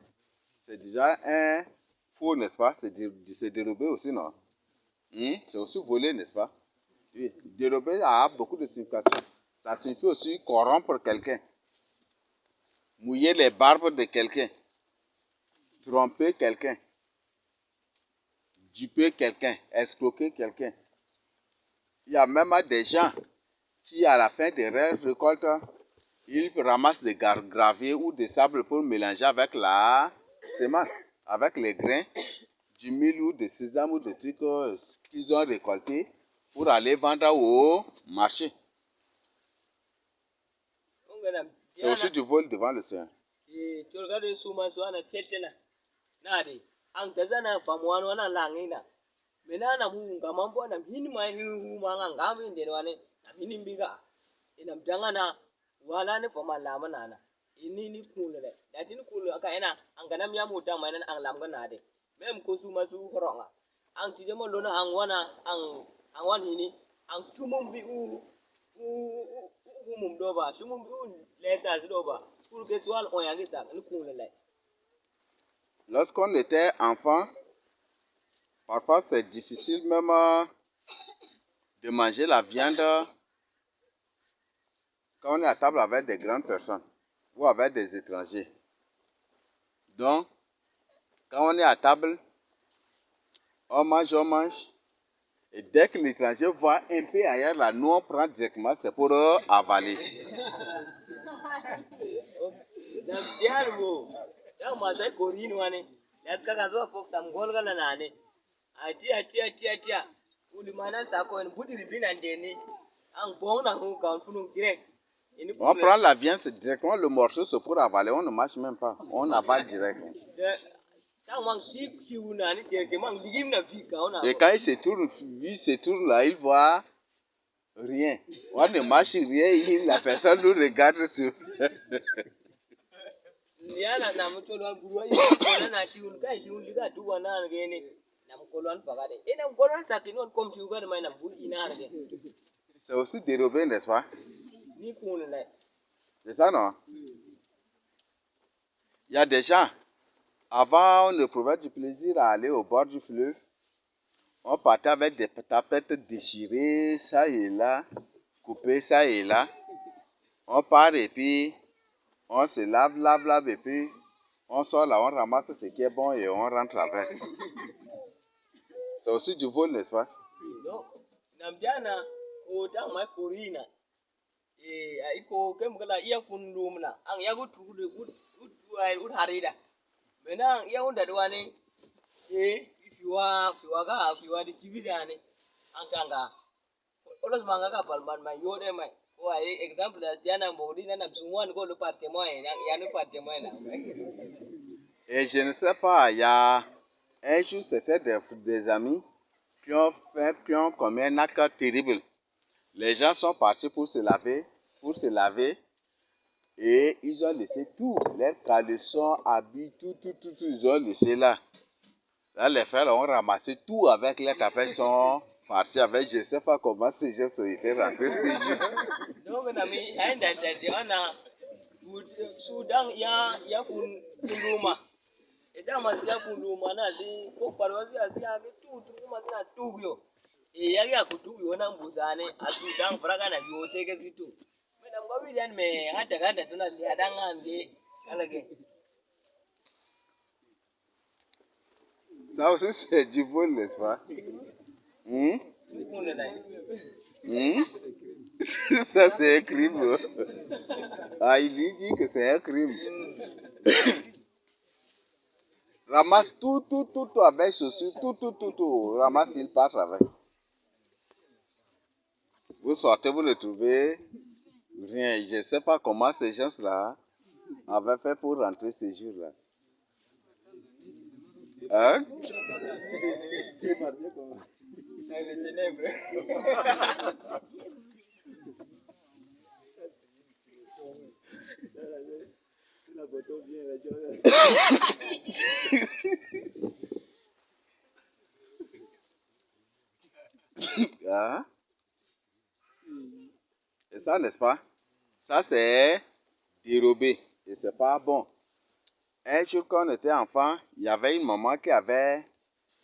C'est déjà un faux, n'est-ce pas? C'est dérobé aussi, non? C'est aussi volé, n'est-ce pas? Oui. Dérober a beaucoup de significations. Ça signifie aussi corrompre quelqu'un. Mouiller les barbes de quelqu'un. Tromper quelqu'un. Duper quelqu'un, escroquer quelqu'un. Il y a même des gens qui, à la fin de leur récolte, ils ramassent des graviers ou des sables pour mélanger avec la semence, avec les grains du mil ou de sésame ou de trucs qu'ils ont récoltés pour aller vendre au marché. C'est aussi du vol devant le Seigneur. Ang tazana pamuano wana langina menana munga mambo na hini mai hu manga ngami ndene wane na hini mbiga ina mtangana wala ne fama lama nana ini ni kulele da tin kulu aka ina angana miya muta mai nan ang lam gana de mem ko su masu koronga ang tije mo lona ang wana ang wan hini ang tumum bi mum do ba tumum bi lesa do ba pour que soit on yangi ça ni kun le. Lorsqu'on était enfant, parfois c'est difficile même de manger la viande quand on est à table avec des grandes personnes ou avec des étrangers. Donc, quand on est à table, on mange, et dès que l'étranger voit un peu ailleurs, là, nous on prend directement, c'est pour avaler. On prend la viande, c'est directement le morceau, c'est pour avaler, on ne mange même pas, on avale direct. Et quand il se tourne là, il voit rien. On ne mange rien, la personne nous regarde sur. C'est aussi dérobé, n'est-ce pas? C'est ça, non? Il y a des gens, avant on éprouvait du plaisir à aller au bord du fleuve. On partait avec des tapettes déchirées, ça et là, coupées, ça et là. On part et puis on se lave et puis on sort là, on ramasse ce qui est bon et on rentre avec. C'est aussi du vol, n'est-ce pas? Et je ne sais pas, il y a un jour, c'était des amis qui ont commis un acte terrible. Les gens sont partis pour se laver, et ils ont laissé tout, leurs caleçons, habits, tout, ils ont laissé là. Là, les frères ont ramassé tout avec les tapettes, sont partis avec, je ne sais pas comment ces gens sont été rentrés ces jours. Ça aussi, c'est du vol, n'est-ce pas? Ça, c'est un crime. Ah, il lui dit que c'est un crime. Ramasse tout avec chaussures, tout. Ramasse, il part avec. Vous sortez, vous ne trouvez rien. Je ne sais pas comment ces gens-là avaient fait pour rentrer ces jours-là. Hein? Hein? Et ça, n'est-ce pas? Ça, c'est dérobé. Et c'est pas bon. Un jour, quand on était enfant, il y avait une maman qui avait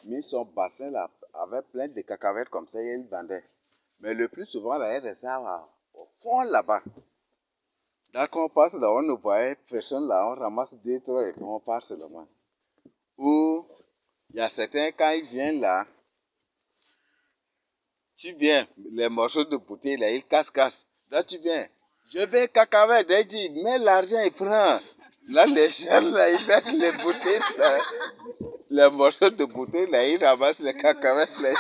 mis son bassin là, avec plein de cacahuètes comme ça, et elle vendait. Mais le plus souvent, là, elle restait au fond là-bas. Là, quand on passe là, on ne voyait personne là, on ramasse 2, 3 et puis on part seulement. Ou, il y a certains, quand ils viennent là, tu viens, les morceaux de bouteille là, ils cassent. Là, tu viens, je vais cacahuète, elle dit, mets l'argent et prends. Là, les gens là, ils mettent les bouteilles là, les morceaux de bouteille là, ils ramassent les cacahuètes là.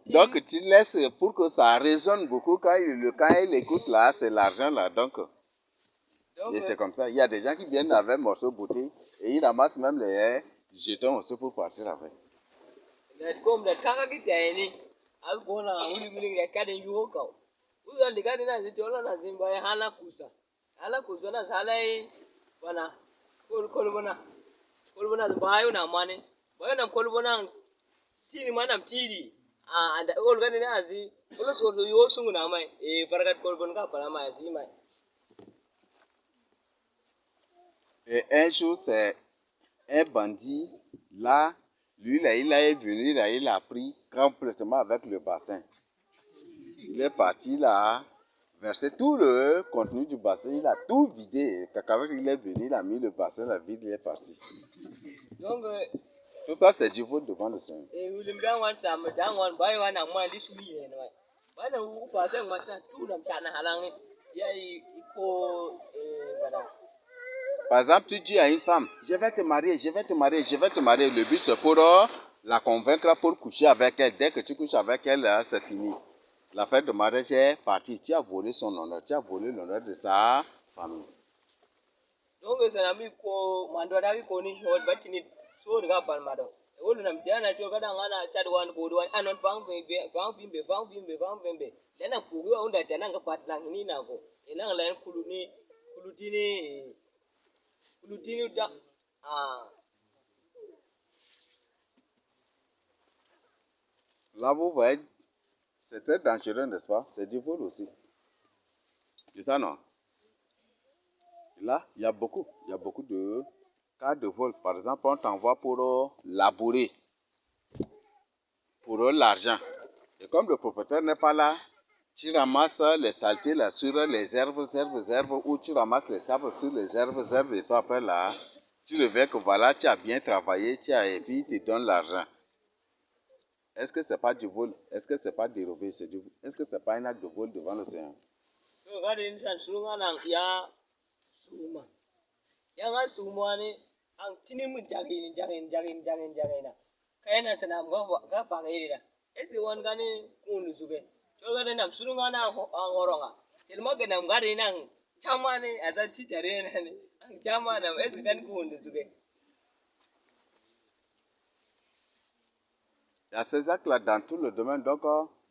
Donc, tu laisses pour que ça résonne beaucoup quand il écoute là, c'est l'argent là. Donc, et c'est comme ça. Il y a des gens qui viennent avec un morceau de bouteille et ils ramassent même les jetons aussi pour partir avec. kolbona bayo na mane bayo na kolbona tini manam tiri anda olgani na azi olo so yo sungu na mai barakat kolbon ka para mai azi mai. Et un jour, c'est un bandit, là, lui, là, il est venu, là, il a pris complètement avec le bassin. Il est parti là, versé tout le contenu du bassin, il a tout vidé. Quand il est venu, il a mis le bassin, la vide, il est parti. Donc, tout ça, c'est du vol devant le Seigneur. et vous le bien wan sam dan wan bayo wan amma li sumi ne no. Bana u fa san mata tu dam ta na halan ya iko bada. Par exemple, tu dis à une femme, je vais te marier, je vais te marier, je vais te marier. Le but, c'est pour la convaincre pour coucher avec elle. Dès que tu couches avec elle, c'est fini. La fête de mariage est partie. Tu as volé son honneur, tu as volé l'honneur de sa famille. Donc, c'est un ami ko mandora ko ni hot batini so daga balmado. Wolu nam tiana to kada ngana chad wan ko wan anon bang bimbe. Lena kugu unda tana nga patlang ni na ko. Ina len kulutini uta Là, vous voyez, c'est très dangereux, n'est-ce pas? C'est du vol aussi. C'est ça, non? Là, il y a beaucoup de cas de vol. Par exemple, on t'envoie pour labourer, pour l'argent. Et comme le propriétaire n'est pas là, tu ramasses les saletés là sur les herbes, ou tu ramasses les sables sur les herbes, et puis après là, tu reviens que voilà, tu as bien travaillé, et puis il te donne l'argent. Est-ce que c'est pas du vol? Est-ce que c'est pas dérobé? Est-ce que c'est pas un acte de vol devant le Seigneur? Yang suma ni ang tini mu jagin na. Kaya na sana ga pangai da. Esi wan gani kunu suge. Choga na nam surunga na ngoronga. Ilmo ga nam gari nang chama ni ada ci tare na ni. Ang chama na esi gani kunu suge. Il y a ces actes-là dans tout le domaine, donc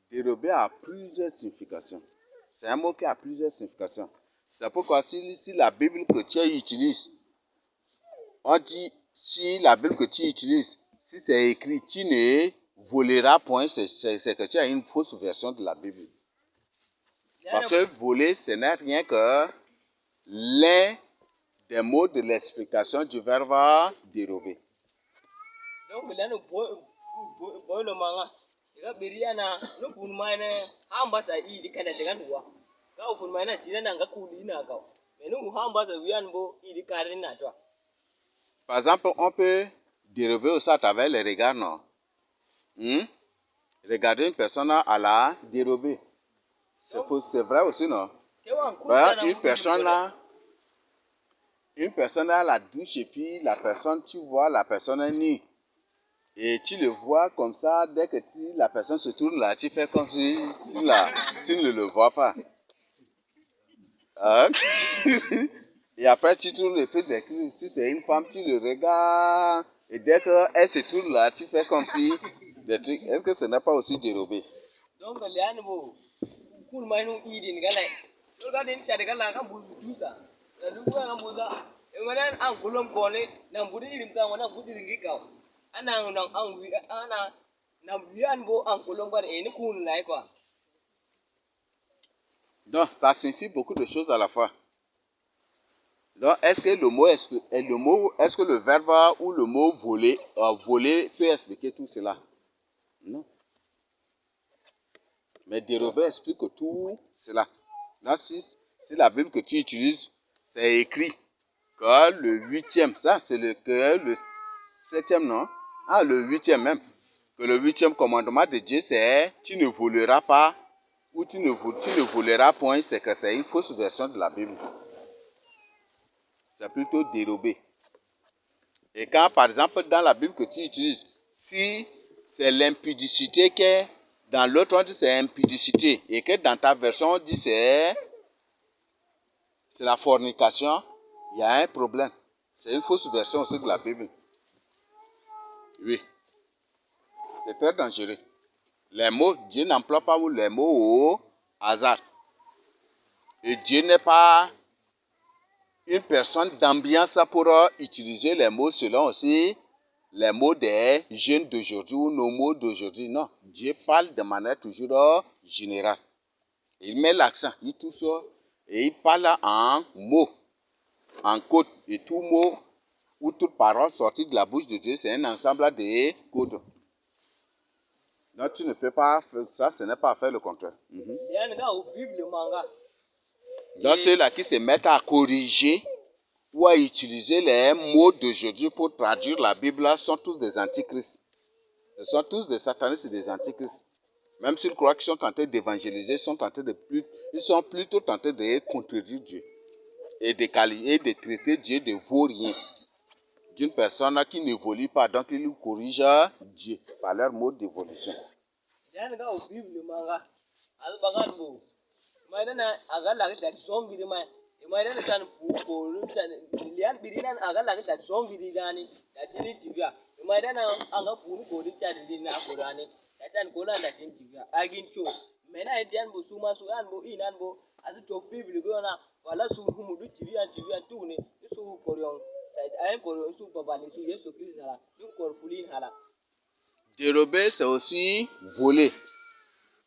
dérober a plusieurs significations. C'est un mot qui a plusieurs significations. C'est pourquoi si la Bible que tu utilises, on dit, si la Bible que tu utilises, si c'est écrit, tu ne voleras point, c'est que tu as une fausse version de la Bible. Parce que voler, ce n'est rien que l'un des mots de l'explication du verbe dérober. Donc, là, nous pouvons le manga. Ika biriana no kunmaina hambasa idi kana daga nuwa ga kunmaina tina nga kulina ga menu hambasa wian bo idi karina to. Par exemple, on peut dérober aussi à travers les regards, non? Regarder une personne à la dérober. C'est vrai aussi, non? Une personne à la douche et puis la personne, tu vois la personne est nue. Et tu le vois comme ça, dès que la personne se tourne là, tu fais comme si tu ne le vois pas. Hein? Et après, tu tournes le truc, si c'est une femme, tu le regardes. Et dès qu'elle se tourne là, tu fais comme si des trucs. Est-ce que ce n'est pas aussi dérobé? Donc, cool manu idin galai. To ga din chade gala kan bu dusa. Da du ga kan buza. E manan an gulom kole nan budi irim kan wana budi ringi ka. Ana nan an wi ana nan wian bo an gulom bar e ni kun lai quoi. Donc, ça signifie beaucoup de choses à la fois. Donc, est-ce que est-ce que le verbe ou le mot voler, voler peut expliquer tout cela? Non. Mais dérober explique tout cela. Donc, si la Bible que tu utilises, c'est écrit que le 8e, ça c'est le 7e, non? Ah, le 8e même. Que le 8e commandement de Dieu, c'est tu ne voleras pas ou tu ne voleras point, c'est que c'est une fausse version de la Bible. C'est plutôt dérobé. Et quand, par exemple, dans la Bible que tu utilises, si c'est l'impudicité qui est, dans l'autre on dit c'est impudicité, et que dans ta version on dit c'est la fornication, il y a un problème. C'est une fausse version aussi de la Bible. Oui. C'est très dangereux. Les mots, Dieu n'emploie pas les mots au hasard. Et Dieu n'est pas une personne d'ambiance pour utiliser les mots selon aussi les mots des jeunes d'aujourd'hui ou nos mots d'aujourd'hui. Non, Dieu parle de manière toujours générale. Il met l'accent, il touche et il parle en mots, en codes. Et tout mot ou toute parole sortie de la bouche de Dieu, c'est un ensemble de codes. Donc tu ne peux pas faire ça, ce n'est pas faire le contraire. Donc ceux-là qui se mettent à corriger ou à utiliser les mots d'aujourd'hui pour traduire la Bible sont tous des antichrists. Ce sont tous des satanistes et des antichrists. Même s'ils croient qu'ils sont en train d'évangéliser, ils sont plutôt en train de contredire Dieu et de traiter Dieu de vaurien, d'une personne qui n'évolue pas, donc ils corrigent Dieu par leur mode d'évolution. Dérober, c'est aussi voler.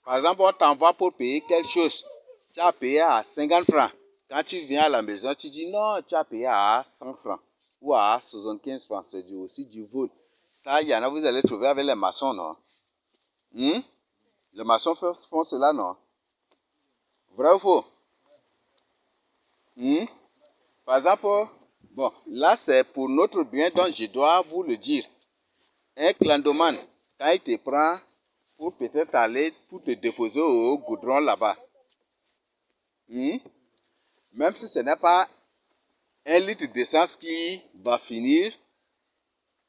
Par exemple, on t'envoie pour payer quelque chose. Tu as payé à 50 francs. Quand tu viens à la maison, tu dis non, tu as payé à 100 francs ou à 75 francs. C'est aussi du vol. Ça, il y en a, vous allez trouver avec les maçons, non? Les maçons font cela, non? Vrai ou faux? Par exemple, bon, là, c'est pour notre bien, donc je dois vous le dire. Un clandomane, quand il te prend pour peut-être aller pour te déposer au goudron là-bas, même si ce n'est pas 1 litre d'essence qui va finir,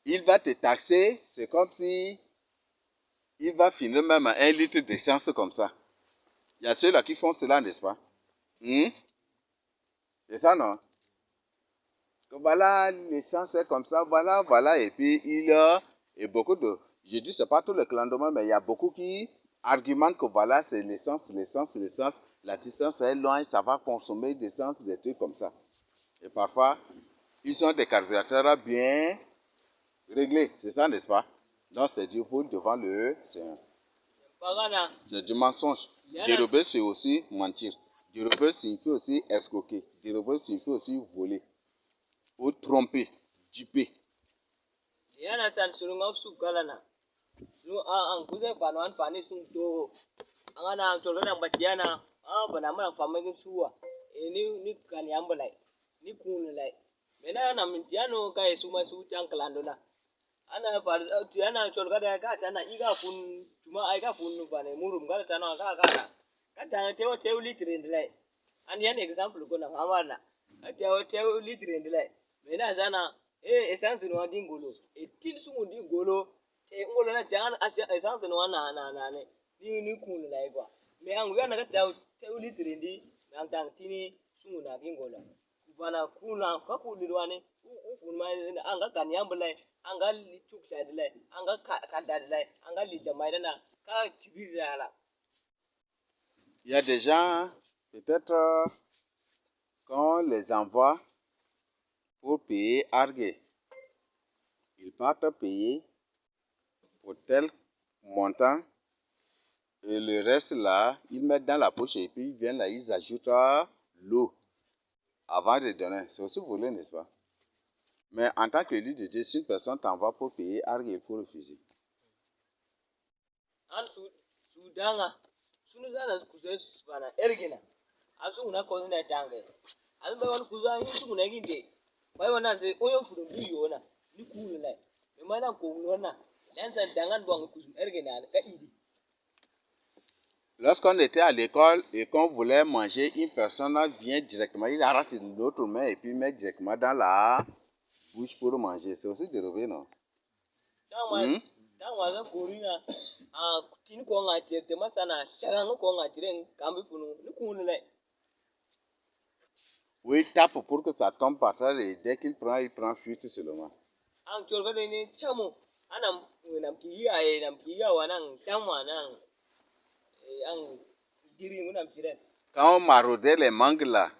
il va te taxer, c'est comme si il va finir même à 1 litre d'essence comme ça. Il y a ceux-là qui font cela, n'est-ce pas? C'est ça, non? Que voilà, l'essence est comme ça, voilà, et puis il y a beaucoup de... Je dis, c'est pas tout le clandomane, mais il y a beaucoup qui argumentent que voilà, c'est l'essence, la distance est loin, ça va consommer d'essence, des trucs comme ça. Et parfois, ils ont des carburateurs bien réglés, c'est ça, n'est-ce pas? Donc, c'est du vol devant le Seigneur. C'est du mensonge. Dérober, c'est aussi mentir. Dérober signifie aussi escroquer. Dérober signifie aussi voler. Ou tromper, duper. Il y a des gens, peut-être, quand on les envoie pour payer arguer, ils partent payer pour tel montant et le reste là, ils mettent dans la poche et puis ils viennent là, ils ajoutent l'eau avant de donner. C'est aussi voler, n'est-ce pas? Mais en tant qu'élu de Dieu, si une personne t'envoie pour payer arguer, il faut refuser. Lorsqu'on était à l'école et qu'on voulait manger, une personne vient directement, il arrache l'autre main et puis met directement dans la bouche pour manger. C'est aussi dérober, non? Oui, il tape pour que ça tombe par terre et dès qu'il prend fuite seulement. Quand on maraudait les mangues là,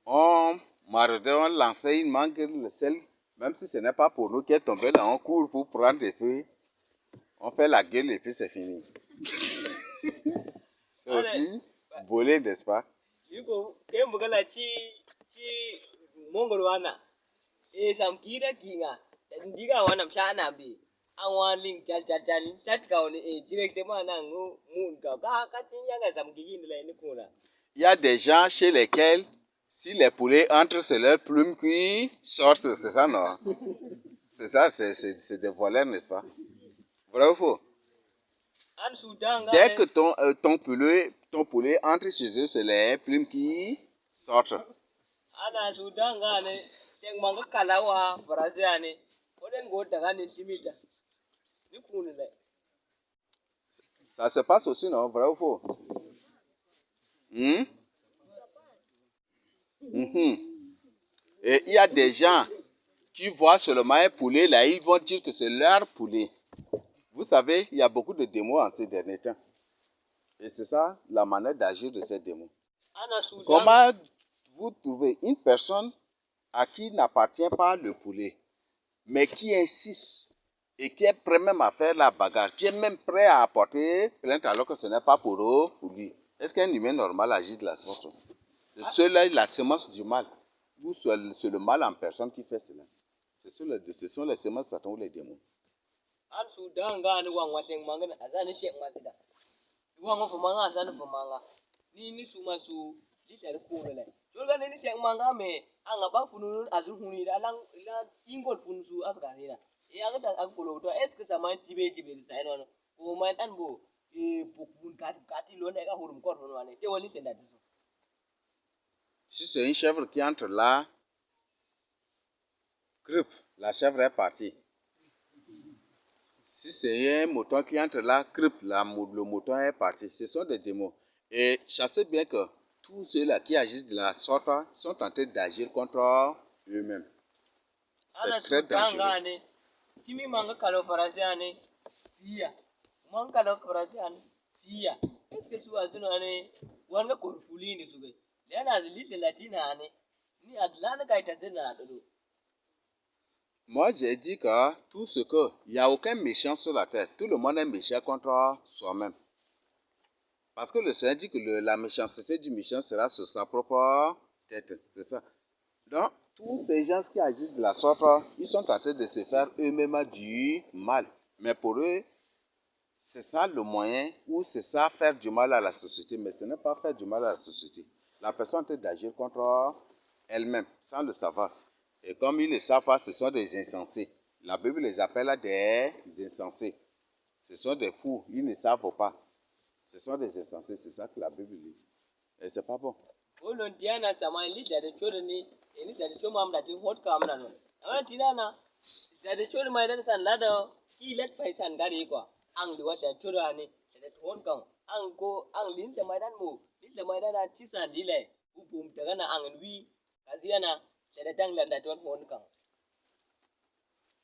on maraudeurs ont lancé une mangue, le sel, même si ce n'est pas pour nous qui est tombé là, on court pour prendre des feuilles, on fait la gueule et puis c'est fini. C'est aussi voler, n'est-ce pas? Liko kembu kala chi mongoro wana. Sam kira kinga. Ndiga wana mshana bi. Awan link chal chat ka oni direct mana ngu mun ka tinya sam gigi ndile ni kuna. Il y a des gens chez lesquels, si les poulets entrent, c'est leurs plumes qui sortent, c'est ça, non? C'est ça, c'est des voleurs, n'est-ce pas? Vrai ou faux? Dès que ton poulet entre chez eux, c'est les plumes qui sortent. Ana sudanga ne, seng manga kalawa Brazil ne, oden go daga ne simita. Ni kunile. Ça se passe aussi, non? Vrai ou faux? Et il y a des gens qui voient seulement un poulet, là, ils vont dire que c'est leur poulet. Vous savez, il y a beaucoup de démons en ces derniers temps. Et c'est ça la manière d'agir de ces démons. Comment vous trouvez une personne à qui n'appartient pas le poulet, mais qui insiste et qui est prêt même à faire la bagarre, qui est même prêt à apporter plainte alors que ce n'est pas pour eux, pour lui? Est-ce qu'un humain normal agit de la sorte? Cela est la semence du mal. Ou c'est le mal en personne qui fait cela. Ce sont les semences de Satan ou les démons. An sudanga ni wang wateng manga azani shek masida. Wang fumanga azani fumanga. Ni suma su li tar kunile. Jolga ni shek manga me anga ba funun azun hunira lang ingol funsu afganira. Aga ta akolo to est ce que ça m'a tibe sa no ko man an bo bukun kati lo na ga hurum ko no ne te woni tenda diso. Si c'est une chèvre qui entre là, crip, la chèvre est partie. Si c'est un mouton qui entre là, crip, le mouton est parti. Ce sont des démons. Et sachez bien que tous ceux-là qui agissent de la sorte sont en train d'agir contre eux-mêmes. C'est très dangereux. Kimi manga kalo farasiane fia. Manga kalo farasiane fia. Est-ce que tu as dit ane wanga korfulini suge. Lena azilite latina ane ni adlana kaita zena dodo. Moi, j'ai dit que tout ce que, il n'y a aucun méchant sur la terre. Tout le monde est méchant contre soi-même. Parce que le Seigneur dit que la méchanceté du méchant sera sur sa propre tête. C'est ça. Donc, tous ces gens qui agissent de la sorte, ils sont en train de se faire eux-mêmes du mal. Mais pour eux, c'est ça le moyen, ou c'est ça faire du mal à la société. Mais ce n'est pas faire du mal à la société. La personne est en train d'agir contre elle-même, sans le savoir. Et comme ils ne le savent pas, ce sont des insensés. La Bible les appelle des insensés. Ce sont des fous, ils ne savent pas. Ce sont des insensés, c'est ça que la Bible dit. Et c'est pas bon.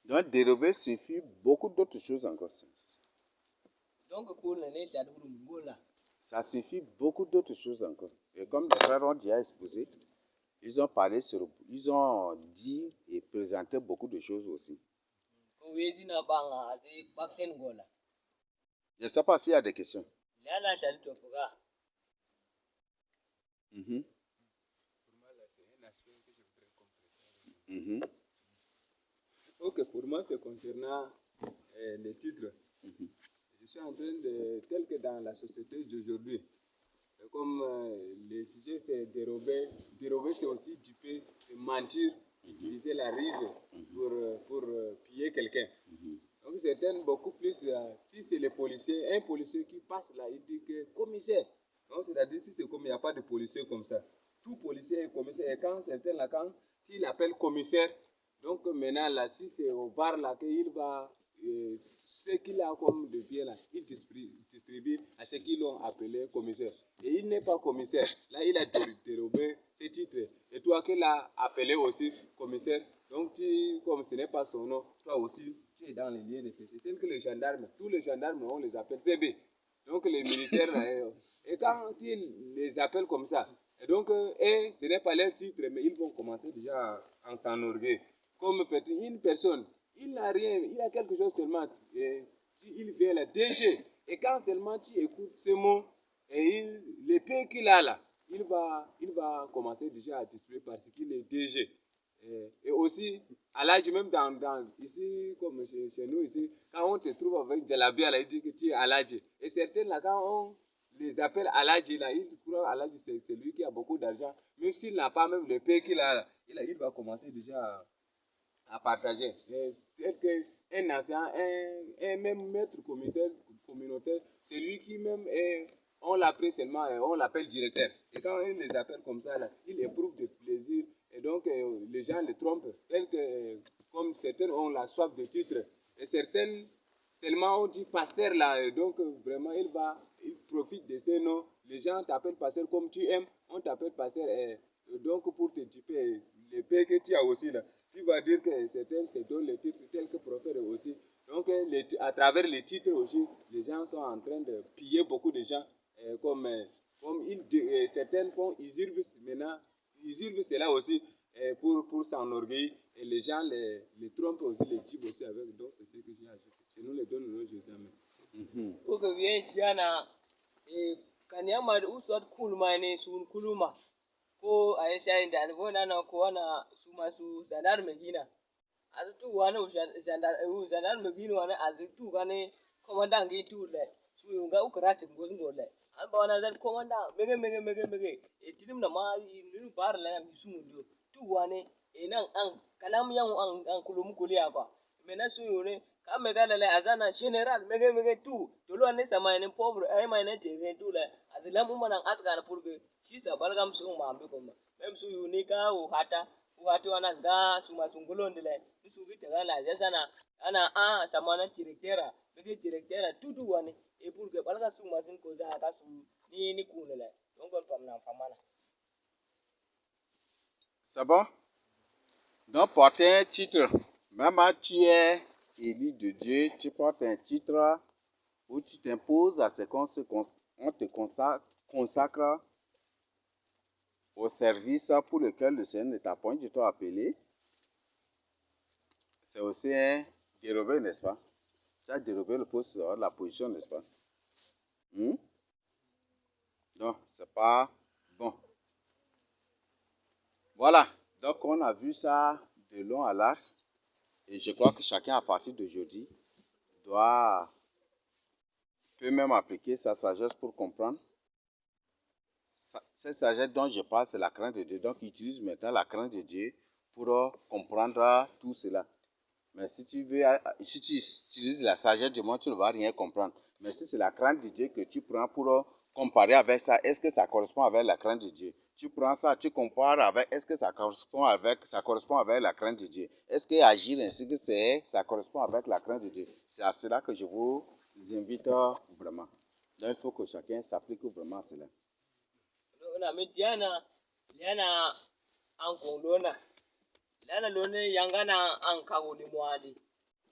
Donc dérober signifie beaucoup d'autres choses encore. Ça signifie beaucoup d'autres choses encore. Et comme les frères ont déjà exposé, ils ont dit et présenté beaucoup de choses aussi. Je ne sais pas s'il y a des questions. Ok, pour moi, c'est concernant les titres. Je suis en train de, tel que dans la société d'aujourd'hui, comme le sujet c'est dérober c'est aussi duper, c'est mentir, utiliser la ruse pour piller quelqu'un. Donc c'est beaucoup plus, si c'est les policiers, un policier qui passe là, il dit que commissaire. Donc c'est-à-dire si c'est comme il n'y a pas de policier comme ça. Tout policier est commissaire. Et quand certains là, quand il appelle commissaire, donc maintenant là, si c'est au bar là qu'il va, ce qu'il a comme de bien là, il distribue à ceux qui l'ont appelé commissaire. Et il n'est pas commissaire. Là, il a dérobé ses titres. Et toi qui l'as appelé aussi commissaire, donc comme ce n'est pas son nom, toi aussi, tu es dans les liens de ceci. C'est tel que les gendarmes, tous les gendarmes, on les appelle CB. Donc les militaires, et quand ils les appellent comme ça, Et donc, et ce n'est pas leur titre, mais ils vont commencer déjà à s'enorgueillir. Comme une personne, il n'a rien, il a quelque chose seulement, et il vient là, DG. Et quand seulement tu écoutes ce mot, et l'épée qu'il a là, il va commencer déjà à distribuer parce qu'il est DG. Et aussi, à l'âge même ici, comme chez nous ici, quand on te trouve avec Jalabia, là, il dit que tu es à l'âge. Et certains là, quand on les appelle à l'âge, là, ils croient à l'âge, c'est lui qui a beaucoup d'argent. Même s'il n'a pas même le paix qu'il a, il va commencer déjà à partager. Tel qu'un ancien, un même maître communautaire, c'est lui qui même est, on l'appelle seulement, on l'appelle directeur. Et quand il les appelle comme ça, là, il éprouve du plaisir. Et donc, les gens les trompent. Tel que, comme certains ont la soif de titre. Et certaines, seulement on dit pasteur là. Et donc, vraiment, il profite de ces noms. Les gens t'appellent pasteur comme tu aimes. On t'appelle pasteur. Donc, pour te typer, les paix que tu as aussi là. Tu vas dire que certains se donnent les titres tels que prophète aussi. Donc, à travers les titres aussi, les gens sont en train de piller beaucoup de gens. Comme certains font usurpent maintenant, usurpent cela aussi pour s'enorgueillir. Et les gens les trompent aussi, les types aussi avec. Donc, c'est ce que j'ai ajouté. Chez nous, les donnent le nom Jésus. Amen. Uga bien jana kanyama usot kulma ne sun kuluma ko a yasha inda alvona na ko wana su masu sanar megina azutu wana sanar megina wana azutu gane komanda ngi tule su yunga ukrati ngozi ngole amba wana zan komanda mege etinim na ma ninu bar la mi sumundo tu wane enan an kalam yan an kulum kuliya ba mena su yone kame galale azana general mege tu tolo ane sama ene pauvre ay ma ene tere tu le azilam umana asgana purge shisa balgam su ma ambe koma mem su unika u hata wana zga su ma sungulon dile su bi tagala jasana ana sama na directera mege directera tutu wane e purge balga su ma sin ko za ka su ni kunele donc on pam na famana. C'est bon? Donc, porter un titre, même si tu es élu de Dieu, tu portes un titre où tu t'imposes à ce qu'on te consacre au service pour lequel le Seigneur t'appointe, tu t'as appelé. C'est aussi un dérobé, n'est-ce pas? Tu as dérobé le poste, la position, n'est-ce pas? Donc, c'est pas bon. Voilà. Donc, on a vu ça de long à large. Et je crois que chacun, à partir d'aujourd'hui, peut même appliquer sa sagesse pour comprendre. Cette sagesse dont je parle, c'est la crainte de Dieu. Donc, il utilise maintenant la crainte de Dieu pour comprendre tout cela. Mais si tu utilises la sagesse du monde, tu ne vas rien comprendre. Mais si c'est la crainte de Dieu que tu prends pour comparer avec ça, est-ce que ça correspond avec la crainte de Dieu? Tu prends ça, tu compares avec, est-ce que ça correspond avec la crainte de Dieu? Est-ce que agir ainsi que ça correspond avec la crainte de Dieu? C'est à cela que je vous invite vraiment. Donc, il faut que chacun s'applique vraiment à cela. Liana ankongona lana lone yangana ankawuli mwali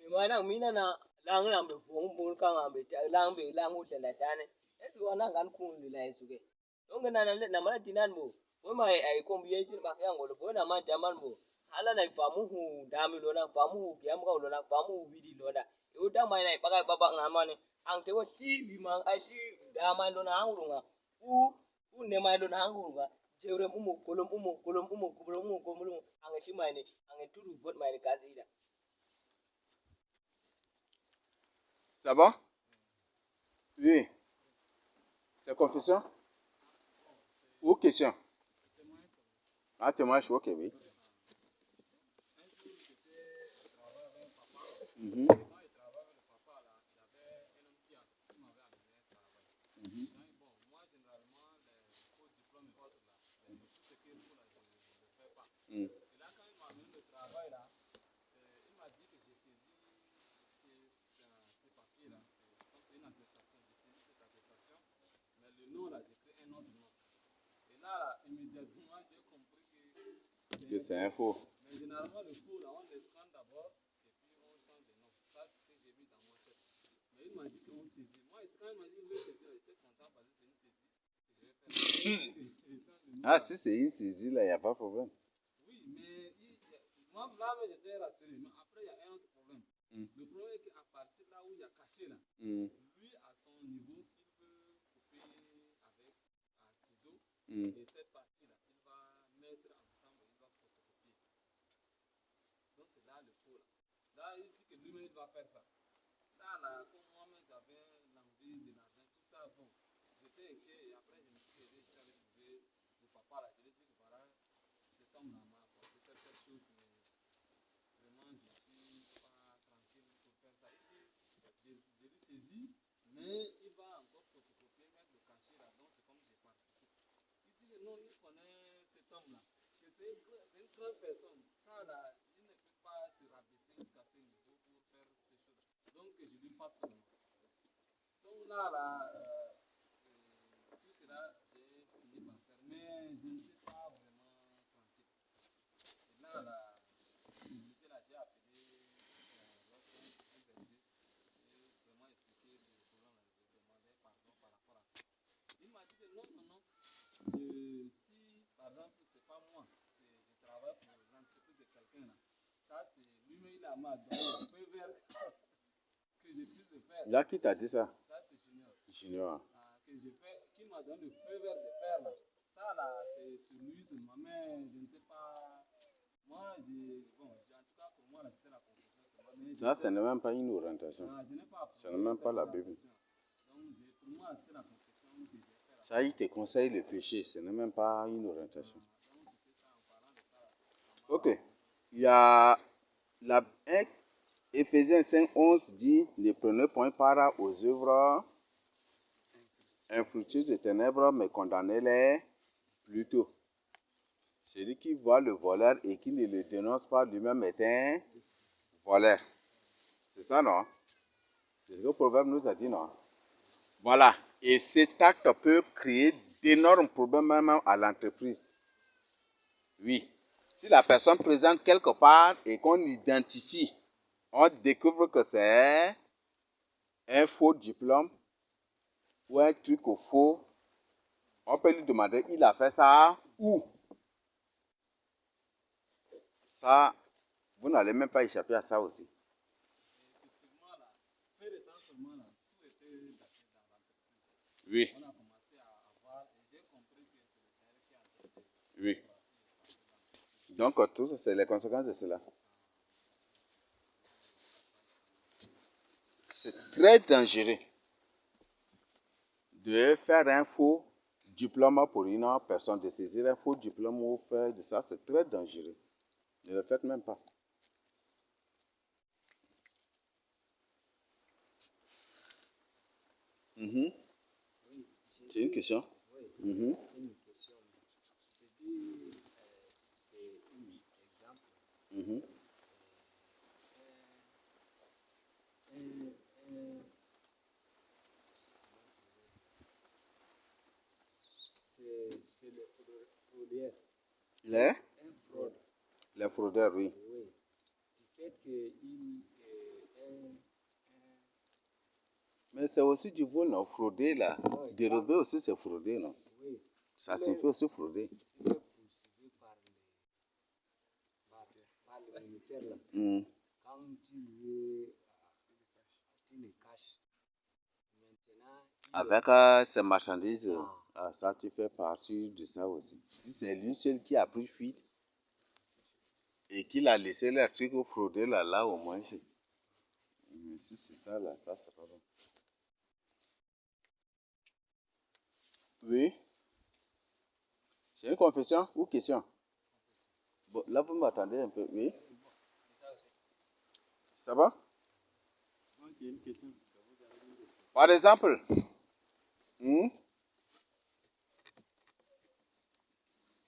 mimana mina na langna mbe fongbul kanga mbe langbe langu tena tane esi wana ngan kunli la esuge donga na mana tinan mo bo mai ai combination ba yango lo bona man taman mo hala na famu hu dami lona famu hu kiam ka lona famu hu vidi lona e da mai na baga baba ngamane ang tewo ti wi man ai ti dama lona angurunga u ne mai lona angurunga jewre kolom angati mane angati turu vote mane kazida. C'est bon? Oui. C'est confession? Ou question? Ah, témoin, ok, oui. Et là, quand il m'a amené le travail, là, il m'a dit que j'ai saisi ces papiers-là. Donc, c'est une attestation. J'ai saisi cette attestation. Mais le nom, là, j'ai créé un autre nom. Et là, immédiatement, j'ai compris que c'est un faux. Mais généralement, le faux, là, on le scanne d'abord et puis on change de nom. Ça, c'est ce que j'ai vu dans mon tête. Mais il m'a dit qu'on saisit. Moi, quand il m'a dit qu'il veut saisir, j'étais content parce que c'est une saisie que je vais faire. seulement. Ah, si c'est une saisie, là, il n'y a pas de problème. Oui, mais moi, là, j'étais rassuré. Mais après, il y a un autre problème. Mm. Le problème est qu'à partir là où il y a caché, là, Mm. lui, à son niveau, il peut couper avec un ciseau. Mm. Et cette partie-là, il va mettre ensemble, il va photocopier. Donc, c'est là le faux. Là, il dit que lui-même, il va faire ça. Là, comme moi-même, j'avais l'envie de l'argent, tout ça, bon, j'étais inquiet. Et après, je me suis aidé, je suis allé trouver le papa, là. Je lui ai dit que voilà, cet homme-là m'a apporté quelque chose, mais vraiment, je suis pas tranquille pour faire ça. Il dit, je lui saisis, mais il va encore photocopier, mettre le cachet là, donc c'est comme je participe. Il dit que non, il connaît cet homme-là, que c'est une grande personne. Ça, là, il ne peut pas se rabaisser jusqu'à ce niveau pour faire ces choses-là. Donc, je lui fasse seulement. Donc tout cela, j'ai fini par faire, mais je ne suis pas vraiment tranquille. Et monsieur là, j'ai appelé l'autre exercice et vraiment expliqué le problème, je demandais pardon par rapport à ça. Il m'a dit que non, si par exemple, c'est pas moi, je travaille pour l'entreprise de quelqu'un là, ça c'est lui-même, il a m'a donné le feu vert que je puisse le faire. Là, qui t'a dit ça? Ça c'est Junior. Junior. Que je fais, qui m'a donné le feu vert de faire là. Ça là, c'est sur lui seulement, mais je ne sais pas. Moi, bon, en tout cas pour moi, là, c'était la confession seulement. Mais Ça, ce n'est même pas une orientation. je n'ai pas Ce n'est même pas la Bible. Donc, pour moi, c'était la confession que j'ai fait là. Ça, il te conseille le péché. Ce n'est même pas une orientation. Donc, c'était ça, en parlant de ça. Ok. Il y a la Éphésiens 5:11 dit, ne prenez point part aux œuvres infructueuses des ténèbres, mais condamnez-les plutôt. Celui qui voit le voleur et qui ne le dénonce pas lui-même est un voleur. C'est ça, non? C'est ce que le proverbe nous a dit, non? Voilà. Et cet acte peut créer d'énormes problèmes même à l'entreprise. Oui. Si la personne présente quelque part et qu'on identifie, on découvre que c'est un faux diplôme ou un truc au faux, on peut lui demander, il a fait ça où? Ça, vous n'allez même pas échapper à ça aussi. Effectivement, là, peu de temps seulement, là, tout était daté dans l'entreprise. Oui. On a commencé à avoir, et j'ai compris que c'est le Seigneur qui a traité. Oui. Donc, tout ça, c'est les conséquences de cela. C'est très dangereux de faire un faux diplôme pour une autre personne, de saisir un faux diplôme ou faire de ça, c'est très dangereux. Ne le faites même pas. C'est une question? Oui, une question. Je dis, c'est un exemple. C'est le fraudeur. Un fraude. Les fraudeurs, oui. Oui. Du fait qu'il Mais c'est aussi du vol, non? Frauder, là. Non, Dérober aussi, c'est frauder, non? oui. Ça signifie aussi frauder. C'est poursuivi par le militaire là. Quand tu le caches. Maintenant, Avec ces marchandises, ça, tu fais partie de ça aussi. Si c'est lui seul qui a pris fuite et qu'il a laissé les trucs fraudés là, au moins, mais si c'est ça, là, ça, c'est pas bon. Oui? C'est une confession ou question? Bon, là, vous m'attendez un peu, oui? Ça va? Par exemple,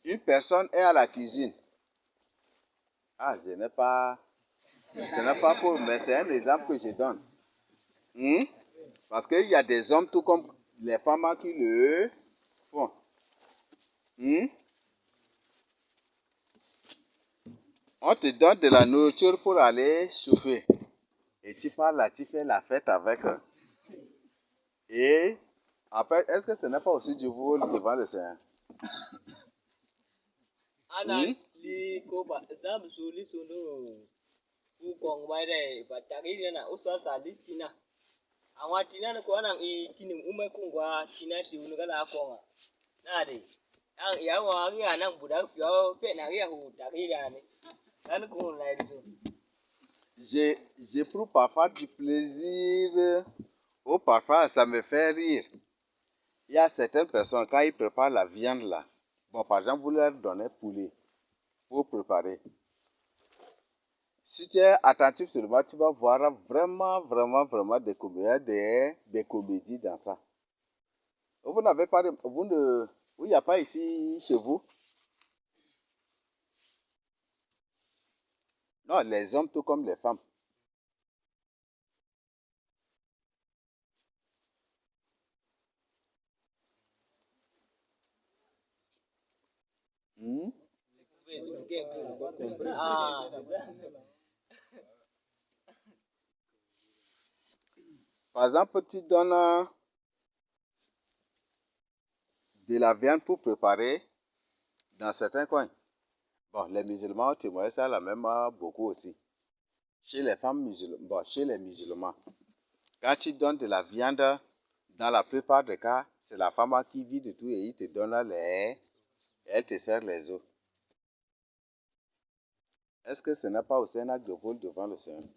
une personne est à la cuisine. Ah, ce n'est pas pour, mais c'est un exemple que je donne. Parce qu'il y a des hommes, tout comme les femmes qui le font. On te donne de la nourriture pour aller chauffer. Et tu pars là, tu fais la fête avec eux. Et après, est-ce que ce n'est pas aussi du vol devant le Seigneur? Ana li ko ba zam su li su no u kong mai de ba tagi na uswa sa li tina. Awa tina ko ana I tini ume kungwa tina ti unu kala konga. Na de. Ang ya wa ri ana budak yo pe na ri hu tagi ya ni. Kan ko na iso. J'éprouve parfois du plaisir ou parfois ça me fait rire. Il y a certaines personnes, quand ils préparent la viande là, bon, par exemple, vous leur donnez poulet pour préparer. Si tu es attentif sur le bas, tu vas voir vraiment des comédies dans ça. Vous n'avez pas, il n'y a pas ici chez vous? Non, les hommes tout comme les femmes. Ah. Par exemple, tu donnes de la viande pour préparer dans certains coins. Bon, les musulmans ont témoigné ça là même beaucoup aussi. Chez les femmes musulmanes, bon, chez les musulmans, quand tu donnes de la viande, dans la plupart des cas, c'est la femme qui vide tout et il te donne elle te sert les os. Est-ce que ce n'est pas aussi un acte de vol devant le Seigneur?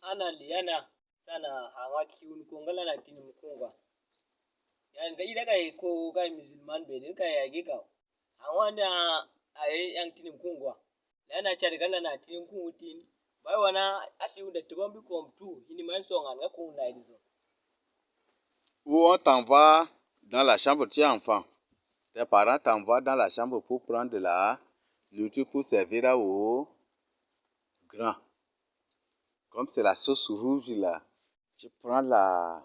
Ana liana sana hawa kiun kongala na tini mkungwa. Yan ga ida kai ko ga musulman be din kai yagi ka. Hawa da ai yan tini mkungwa. Lana chari gala na tini mkungu tin. Bai wana asi unda tibambi kom tu hini man songa nga kungla idizo. Ou on t'envoie dans la chambre, tu es enfant. Tes parents t'envoient dans la chambre pour prendre de la nourriture pour servir aux grands. Comme c'est la sauce rouge là, tu prends la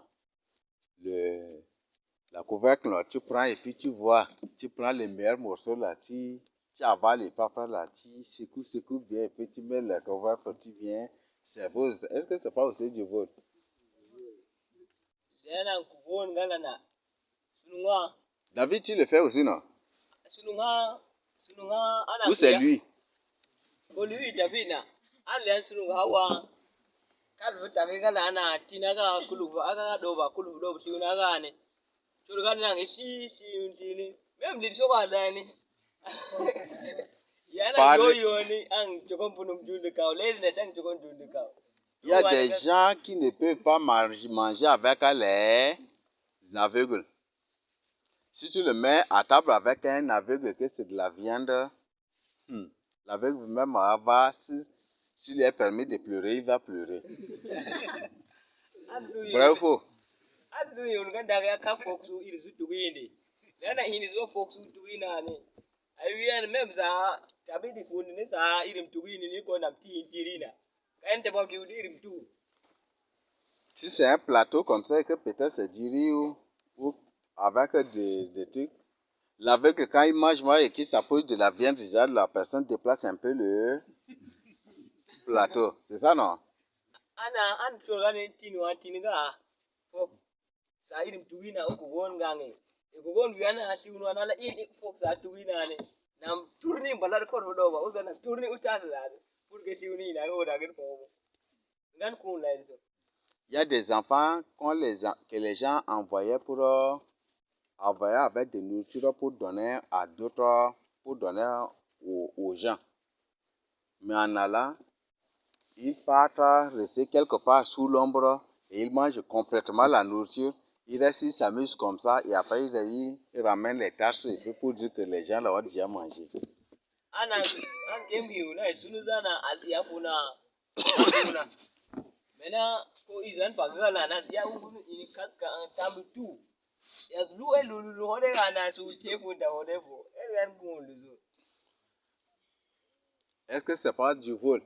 couvercle là, tu prends et puis tu vois, tu prends les meilleurs morceaux là, tu avales les papas là, tu secoues bien et puis tu mets le couvercle, tu viens servir. Est-ce que c'est pas aussi du vol? David, tu le fais aussi, non? Ou c'est lui? Lui, David, allez, kalbu takigala ana tinaga kulubu aga doba kulubu doba siunaga ne turgana ngi si même li soga dani yana yoyo ni ang chokon punum junde kaw le ne tang chokon junde kaw. Il y a des gens qui ne peuvent pas manger avec les aveugles. Si tu le mets à table avec un aveugle que c'est de la viande, l'aveugle même va, s'il lui est permis de pleurer, il va pleurer. Vrai ou faux? Azu on ganda ya ka foksu iri su tugindi. Lana hini zo foksu tugina ne. Ayiyan même ça tabidi kun ni sa irim tugini ni ko nam ti tirina. Quand te bam diudi irim tu. Si c'est un plateau comme ça que peut-être c'est du riz ou avec des trucs, l'aveugle quand il mange et qu'il s'approche de la viande, déjà la personne déplace un peu le plateau. C'est ça, non? Ana an tugani tinwa tiniga fok sa irim tugina ko gon gange. E ko gon wiana asiunu ana la i fok sa tugina ne. Nam tourner balar ko do ba usana tourner utata la pour que siuni na go da gir ko. Ngan ko la iso. Il y a des enfants que les gens envoyaient pour envoyer avec des nourritures pour donner à d'autres, pour donner aux gens. Mais en allant, ils partent rester quelque part sous l'ombre et ils mangent complètement la nourriture. Ils restent, ils s'amusent comme ça et après ils ramènent les tasses et puis pour dire que les gens là ont déjà mangé. Ana an kembi na sunu zana asiya kuna kuna. Mena ko izan pagala na ya ugunu in kakka an tabu tu. Ya lu elu hode ana su tefu da hode bo. Yan gun luzo. Est-ce que c'est pas du vol?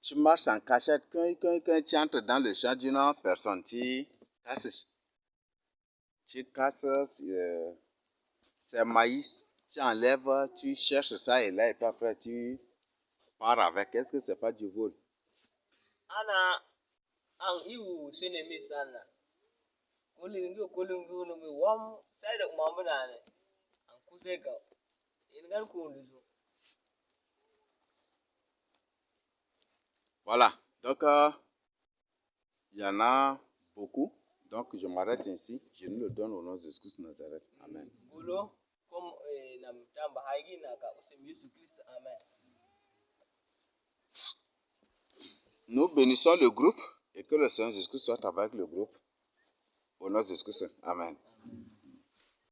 Tu marches en cachette. Quand tu entres dans le champ d'une autre personne, tu casses ses maïs, tu enlèves, tu cherches ça et là, et puis après tu pars avec. Est-ce que c'est pas du vol? ana ang iwu sene mi sana. Kulingi no mi wam sai da umma na ne. An kuseka. In gan kundu so. Voilà. Donc, il y en a beaucoup. Donc, je m'arrête ainsi. Je nous le donne au nom de Jésus-Christ de Nazareth. Amen. Gulo comme nam tamba haigi na ka usem Yesu Christ. Amen. Nous bénissons le groupe et que le Seigneur Jésus-Christ soit avec le groupe. Au nom de Jésus-Christ. Amen.